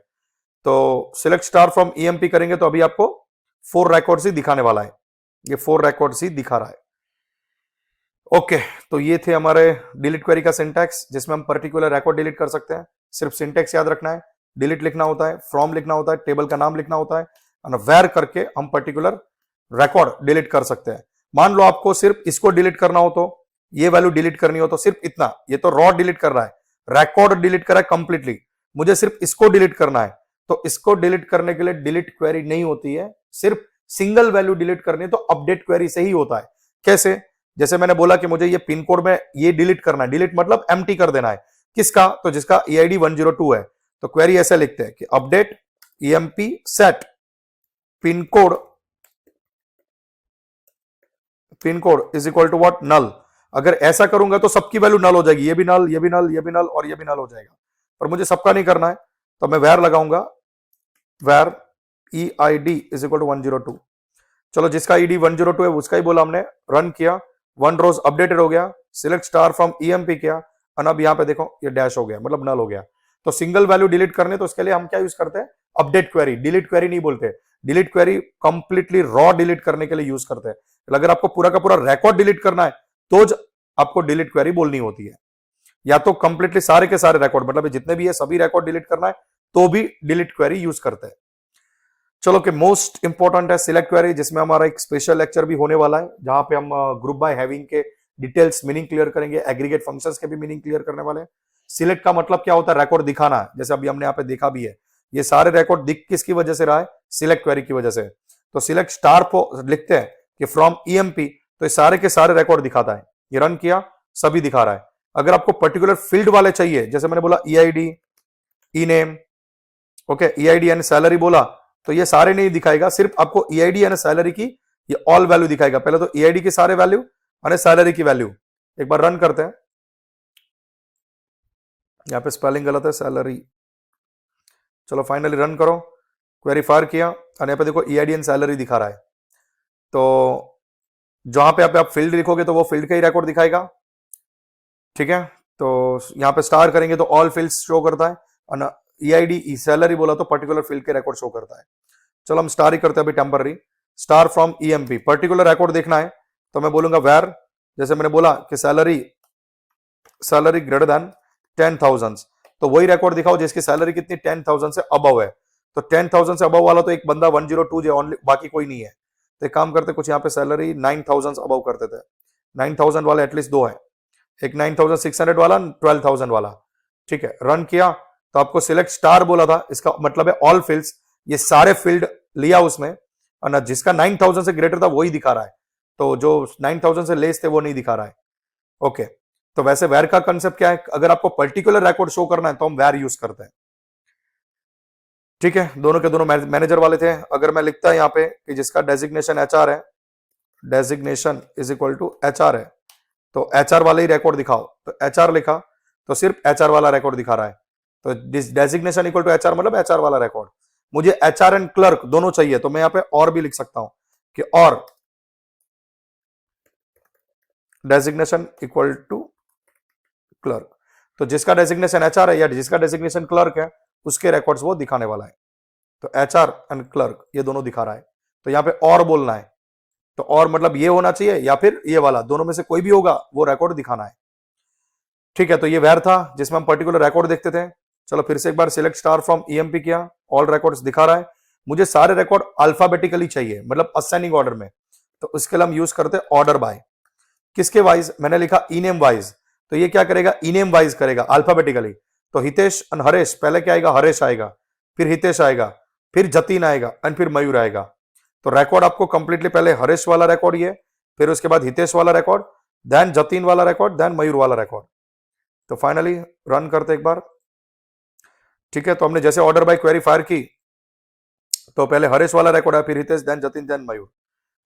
तो सिलेक्ट स्टार फ्रॉम ईएमपी करेंगे तो अभी आपको 4 रिकॉर्ड्स ही दिखाने वाला है, ये 4 रिकॉर्ड्स ही दिखा रहा है। ओके, तो ये थे हमारे डिलीट क्वेरी का सिंटैक्स, जिसमें हम पर्टिकुलर रिकॉर्ड डिलीट कर सकते हैं। सिर्फ सिंटैक्स याद रखना है, डिलीट लिखना होता है, फ्रॉम लिखना होता है, टेबल का नाम लिखना होता है, और वेर करके हम पर्टिकुलर रिकॉर्ड डिलीट कर सकते हैं। मान लो आपको सिर्फ इसको डिलीट करना हो, तो ये वैल्यू डिलीट करनी हो, तो सिर्फ इतना, ये तो रॉ डिलीट कर रहा है, रिकॉर्ड डिलीट कर रहा है कंप्लीटली, मुझे सिर्फ इसको डिलीट करना है। तो इसको डिलीट करने के लिए डिलीट क्वेरी नहीं होती है, सिर्फ सिंगल वैल्यू डिलीट करनी है तो अपडेट क्वेरी से ही होता है। कैसे, जैसे मैंने बोला कि मुझे ये पिन कोड में ये डिलीट करना है, डिलीट मतलब एम्प्टी कर देना है, किसका, तो जिसका ईआईडी 102 है। तो क्वेरी ऐसे लिखते हैं कि update EMP set pin code is equal to what, null. अगर ऐसा करूंगा तो सबकी वैल्यू नल हो जाएगी, ये भी नल, ये भी नल, ये भी नल और ये भी नल हो जाएगा। पर मुझे सबका नहीं करना है, तो मैं वेर लगाऊंगा, where EID is equal to 102। चलो जिसका ईडी 102 है उसका ही बोला हमने, रन किया, 1 रोज अपडेटेड हो गया, सिलेक्ट स्टार फ्रॉम ईएमपी किया, और अब यहां पे देखो ये डैश हो गया, मतलब नल हो गया। तो सिंगल वैल्यू डिलीट करने तो उसके लिए हम क्या यूज करते हैं, अपडेट क्वेरी। डिलीट क्वेरी नहीं बोलते, delete query completely raw delete करने के लिए यूज करते हैं। अगर आपको पूरा का पूरा रिकॉर्ड डिलीट करना है तो आपको डिलीट क्वेरी बोलनी होती है, या तो कंप्लीटली सारे के सारे रिकॉर्ड, मतलब जितने भी है सभी रिकॉर्ड डिलीट करना है तो भी डिलीट क्वेरी यूज करते हैं। चलो कि मोस्ट इंपॉर्टेंट है सिलेक्ट क्वेरी, जिसमें हमारा एक स्पेशल लेक्चर भी होने वाला है, जहां पे हम ग्रुप बाय हैविंग के डिटेल्स मीनिंग क्लियर करेंगे, एग्रीगेट फंक्शंस के भी मीनिंग क्लियर करने वाले हैं। सिलेक्ट का मतलब क्या होता है, रिकॉर्ड दिखाना है, जैसे अभी हमने यहाँ पे देखा भी है, ये सारे रिकॉर्ड दिख किसकी वजह से रहा है, सिलेक्ट क्वेरी की वजह से। तो सिलेक्ट स्टार को लिखते हैं कि फ्रॉम ईएमपी, तो ये सारे के सारे रिकॉर्ड दिखाता है। ये रन किया, सभी दिखा रहा है। अगर आपको पर्टिकुलर फील्ड वाले चाहिए, जैसे मैंने बोला EID, E name, okay, EID and salary बोला, तो ये सारे नहीं दिखाएगा, सिर्फ आपको ईआईडी एंड सैलरी की ये ऑल वैल्यू दिखाएगा। पहले तो ईआईडी की सारे वैल्यू और सैलरी की वैल्यू। एक बार रन करते हैं, यहां पे स्पेलिंग गलत है, सैलरी। चलो फाइनली रन करो, क्वेरी फायर किया, और यहाँ पे देखो ईआईडी एंड सैलरी दिखा रहा है। तो जहां पे आप फील्ड लिखोगे तो वो फील्ड का ही रिकॉर्ड दिखाएगा, ठीक है। तो यहाँ पे स्टार करेंगे तो ऑल फील्ड्स शो करता है, और ईआईडी सैलरी बोला तो पर्टिकुलर फील्ड के रिकॉर्ड शो करता है। चलो हम स्टार ही करते हैं अभी temporary, star from EMP. Particular record देखना है तो मैं बोलूंगा वेर, जैसे मैंने बोला कि सैलरी ग्रेटर देन 10,000, तो वही रिकॉर्ड दिखाओ जिसकी सैलरी कितनी 10,000 से अबव है। तो 10,000 से अबव वाला तो एक बंदा 102 जो ओनली, बाकी कोई नहीं है। तो एक काम करते कुछ यहाँ पे सैलरी 9,000 अबव करते थे, 9,000 वाले एटलीस्ट दो है, एक 9,600 वाला, 12,000 वाला, ठीक है। रन किया तो आपको सिलेक्ट स्टार बोला था, इसका मतलब है ऑल फील्ड्स, ये सारे फील्ड लिया उसमें, और ना जिसका 9,000 से ग्रेटर था वही दिखा रहा है, तो जो 9,000 से लेस थे वो नहीं दिखा रहा है। ओके, तो वैसे वेर का कंसेप्ट क्या है, अगर आपको पर्टिकुलर रिकॉर्ड शो करना है तो हम वेर यूज करते हैं, ठीक है। दोनों के दोनों मैनेजर वाले थे। अगर मैं लिखता है यहाँ पे कि जिसका डेजिग्नेशन एचआर है, designation is equal to HR है, तो एचआर वाले ही रिकॉर्ड दिखाओ, तो एचआर लिखा, तो सिर्फ HR वाला रिकॉर्ड दिखा रहा है। तो this designation equal to HR मतलब HR वाला रिकॉर्ड। मुझे HR एंड क्लर्क दोनों चाहिए, तो मैं यहाँ पे और भी लिख सकता हूं कि और डेजिग्नेशन इक्वल टू क्लर्क। तो जिसका डेजिग्नेशन HR है या जिसका डेजिग्नेशन क्लर्क है उसके रिकॉर्ड्स वो दिखाने वाला है। तो HR एंड क्लर्क ये दोनों दिखा रहा है, तो यहाँ पे और बोलना है। तो और मतलब ये होना चाहिए या फिर ये वाला, दोनों में से कोई भी होगा वो रिकॉर्ड दिखाना है। ठीक है, तो ये वेर था जिसमें हम पर्टिकुलर रिकॉर्ड देखते थे। चलो फिर से एक बार सिलेक्ट स्टार फ्रॉम EMP किया, ऑल रिकॉर्ड्स दिखा रहा है। मुझे सारे रिकॉर्ड अल्फाबेटिकली चाहिए, मतलब असेंडिंग ऑर्डर में। तो उसके लिए हम यूज करते हैं ऑर्डर बाय। किसके वाइज? मैंने लिखा ईनेम वाइज, तो ये क्या करेगा? ईनेम वाइज करेगा अल्फाबेटिकली। तो हितेश एंड हरेश, पहले क्या आएगा? हरेश आएगा, फिर हितेश आएगा, फिर जतीन आएगा एंड फिर मयूर आएगा। तो रिकॉर्ड आपको कंप्लीटली पहले हरेश वाला रिकॉर्ड ये, फिर उसके बाद हितेश वाला रिकॉर्ड, देन जतीन वाला रिकॉर्ड, देन मयूर वाला रिकॉर्ड। तो फाइनली रन करते एक बार। ठीक है, तो हमने जैसे ऑर्डर बाय क्वेरी फायर की, तो पहले हरेश वाला रिकॉर्ड है, फिर Hitesh, then Jatin, then Mayur.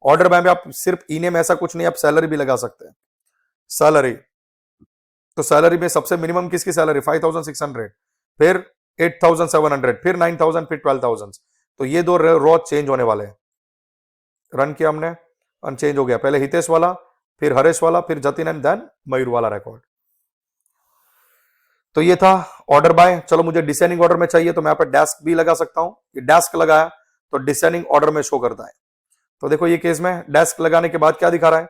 Order by में आप सिर्फ ईनेम ऐसा कुछ नहीं, आप सैलरी भी लगा सकते हैं। सैलरी, तो सैलरी में सबसे मिनिमम किसकी सैलरी? 5600, फिर 8700, फिर 9000, फिर 12000। तो ये दो रो चेंज होने वाले हैं। रन किया हमने, अनचेंज हो गया। पहले हितेश वाला, फिर हरेश वाला, फिर जतिन एंड देन मयूर वाला रिकॉर्ड। तो ये था ऑर्डर बाय। चलो मुझे डिसेंडिंग ऑर्डर में चाहिए, तो मैं यहाँ पर डेस्क भी लगा सकता हूं। ये डेस्क लगाया तो डिसेंडिंग ऑर्डर में शो करता है। तो देखो ये केस में डेस्क लगाने के बाद क्या दिखा रहा है?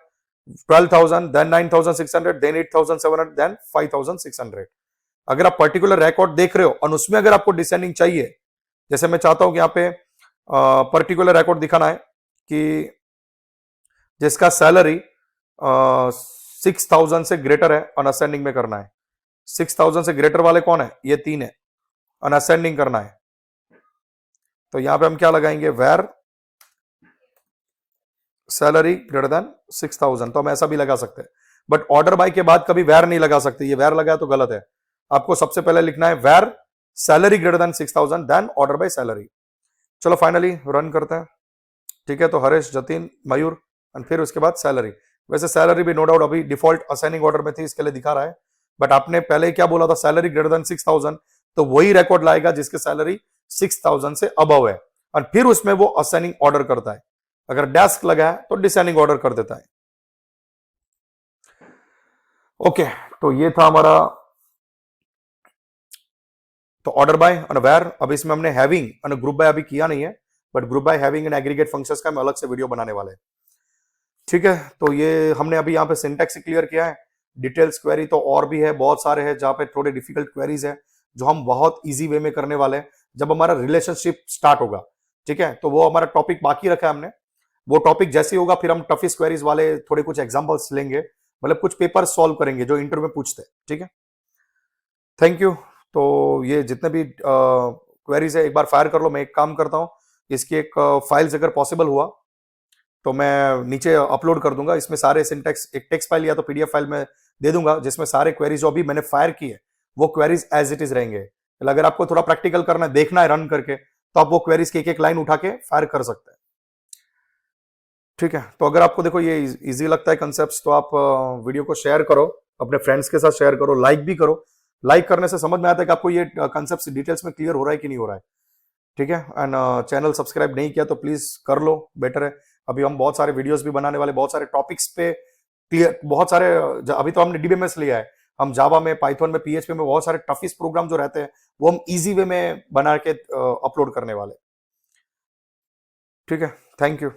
12000, देन 9600, देन 8700, देन 5600। अगर आप पर्टिकुलर रिकॉर्ड देख रहे हो और उसमें अगर आपको डिसेंडिंग चाहिए, जैसे मैं चाहता हूं कि यहाँ पे पर्टिकुलर रिकॉर्ड दिखाना है कि जिसका सैलरी 6000 से ग्रेटर है, अनअसेंडिंग में करना है। 6000 से ग्रेटर वाले कौन है? ये 3 है, अनअसेंडिंग करना है। तो यहां पे हम क्या लगाएंगे? Where salary greater than 6000। तो हम ऐसा भी लगा सकते हैं, बट ऑर्डर बाय के बाद कभी वेर नहीं लगा सकते। ये वेर लगाया तो गलत है। आपको सबसे पहले लिखना है where salary greater than 6000, then order by salary. चलो फाइनली रन करते हैं। ठीक है, तो हरेश, जतिन, मयूर और फिर उसके बाद सैलरी। वैसे सैलरी भी नो डाउट अभी डिफॉल्ट असाइनिंग ऑर्डर में थी, इसके लिए दिखा रहा है। बट आपने पहले क्या बोला था? सैलरी ग्रेटर देन 6000, तो वही रिकॉर्ड लाएगा जिसके सैलरी 6000 से अबव है, और फिर उसमें वो असाइनिंग ऑर्डर करता है। अगर डेस्क लगा है तो डिसेंडिंग ऑर्डर कर देता है। ओके, तो ये था हमारा तो ऑर्डर बाय और वेर। अब इसमें हमने हैविंग और ग्रुप बाय अभी किया नहीं है, but group by, having and aggregate functions का हम अलग से वीडियो बनाने वाले हैं। ठीक है, तो ये हमने अभी यहाँ पे सिंटैक्स क्लियर किया है। डिटेल्स क्वेरी तो और भी है, बहुत सारे हैं जहाँ पे थोड़े डिफिकल्ट क्वेरीज है, जो हम बहुत इजी वे में करने वाले हैं जब हमारा रिलेशनशिप स्टार्ट होगा। ठीक है, तो वो हमारा टॉपिक बाकी रखा है हमने। वो टॉपिक जैसे ही होगा फिर हम टफिस्ट क्वेरीज वाले थोड़े कुछ एग्जांपल्स लेंगे, मतलब कुछ पेपर सॉल्व करेंगे जो इंटरव्यू में पूछते हैं। ठीक है, थैंक यू। तो ये जितने भी क्वेरीज है एक बार फायर कर लो। मैं एक काम करता हूँ, इसकी एक फाइल्स अगर पॉसिबल हुआ तो मैं नीचे अपलोड कर दूंगा। इसमें सारे सिंटैक्स, एक टेक्स्ट फाइल या तो PDF फाइल में दे दूंगा, जिसमें सारे क्वेरीज जो अभी मैंने फायर की है वो क्वेरीज एज इट इज रहेंगे। अगर आपको थोड़ा प्रैक्टिकल करना है, देखना है रन करके, तो आप वो क्वेरीज की एक एक लाइन उठा के फायर कर सकते हैं। ठीक है, तो अगर आपको देखो ये इजी लगता है कंसेप्ट, तो आप वीडियो को शेयर करो, अपने फ्रेंड्स के साथ शेयर करो, लाइक भी करो। लाइक करने से समझ में आता है कि आपको ये कंसेप्ट डिटेल्स में क्लियर हो रहा है कि नहीं हो रहा है। ठीक है, एंड चैनल सब्सक्राइब नहीं किया तो प्लीज कर लो, बेटर है। अभी हम बहुत सारे वीडियोस भी बनाने वाले, बहुत सारे टॉपिक्स पे क्लियर, बहुत सारे। अभी तो हमने DBMS लिया है, हम जावा में, पाइथन में, PHP में बहुत सारे टफिस्ट प्रोग्राम जो रहते हैं वो हम इजी वे में बना के अपलोड करने वाले। ठीक है, थैंक यू।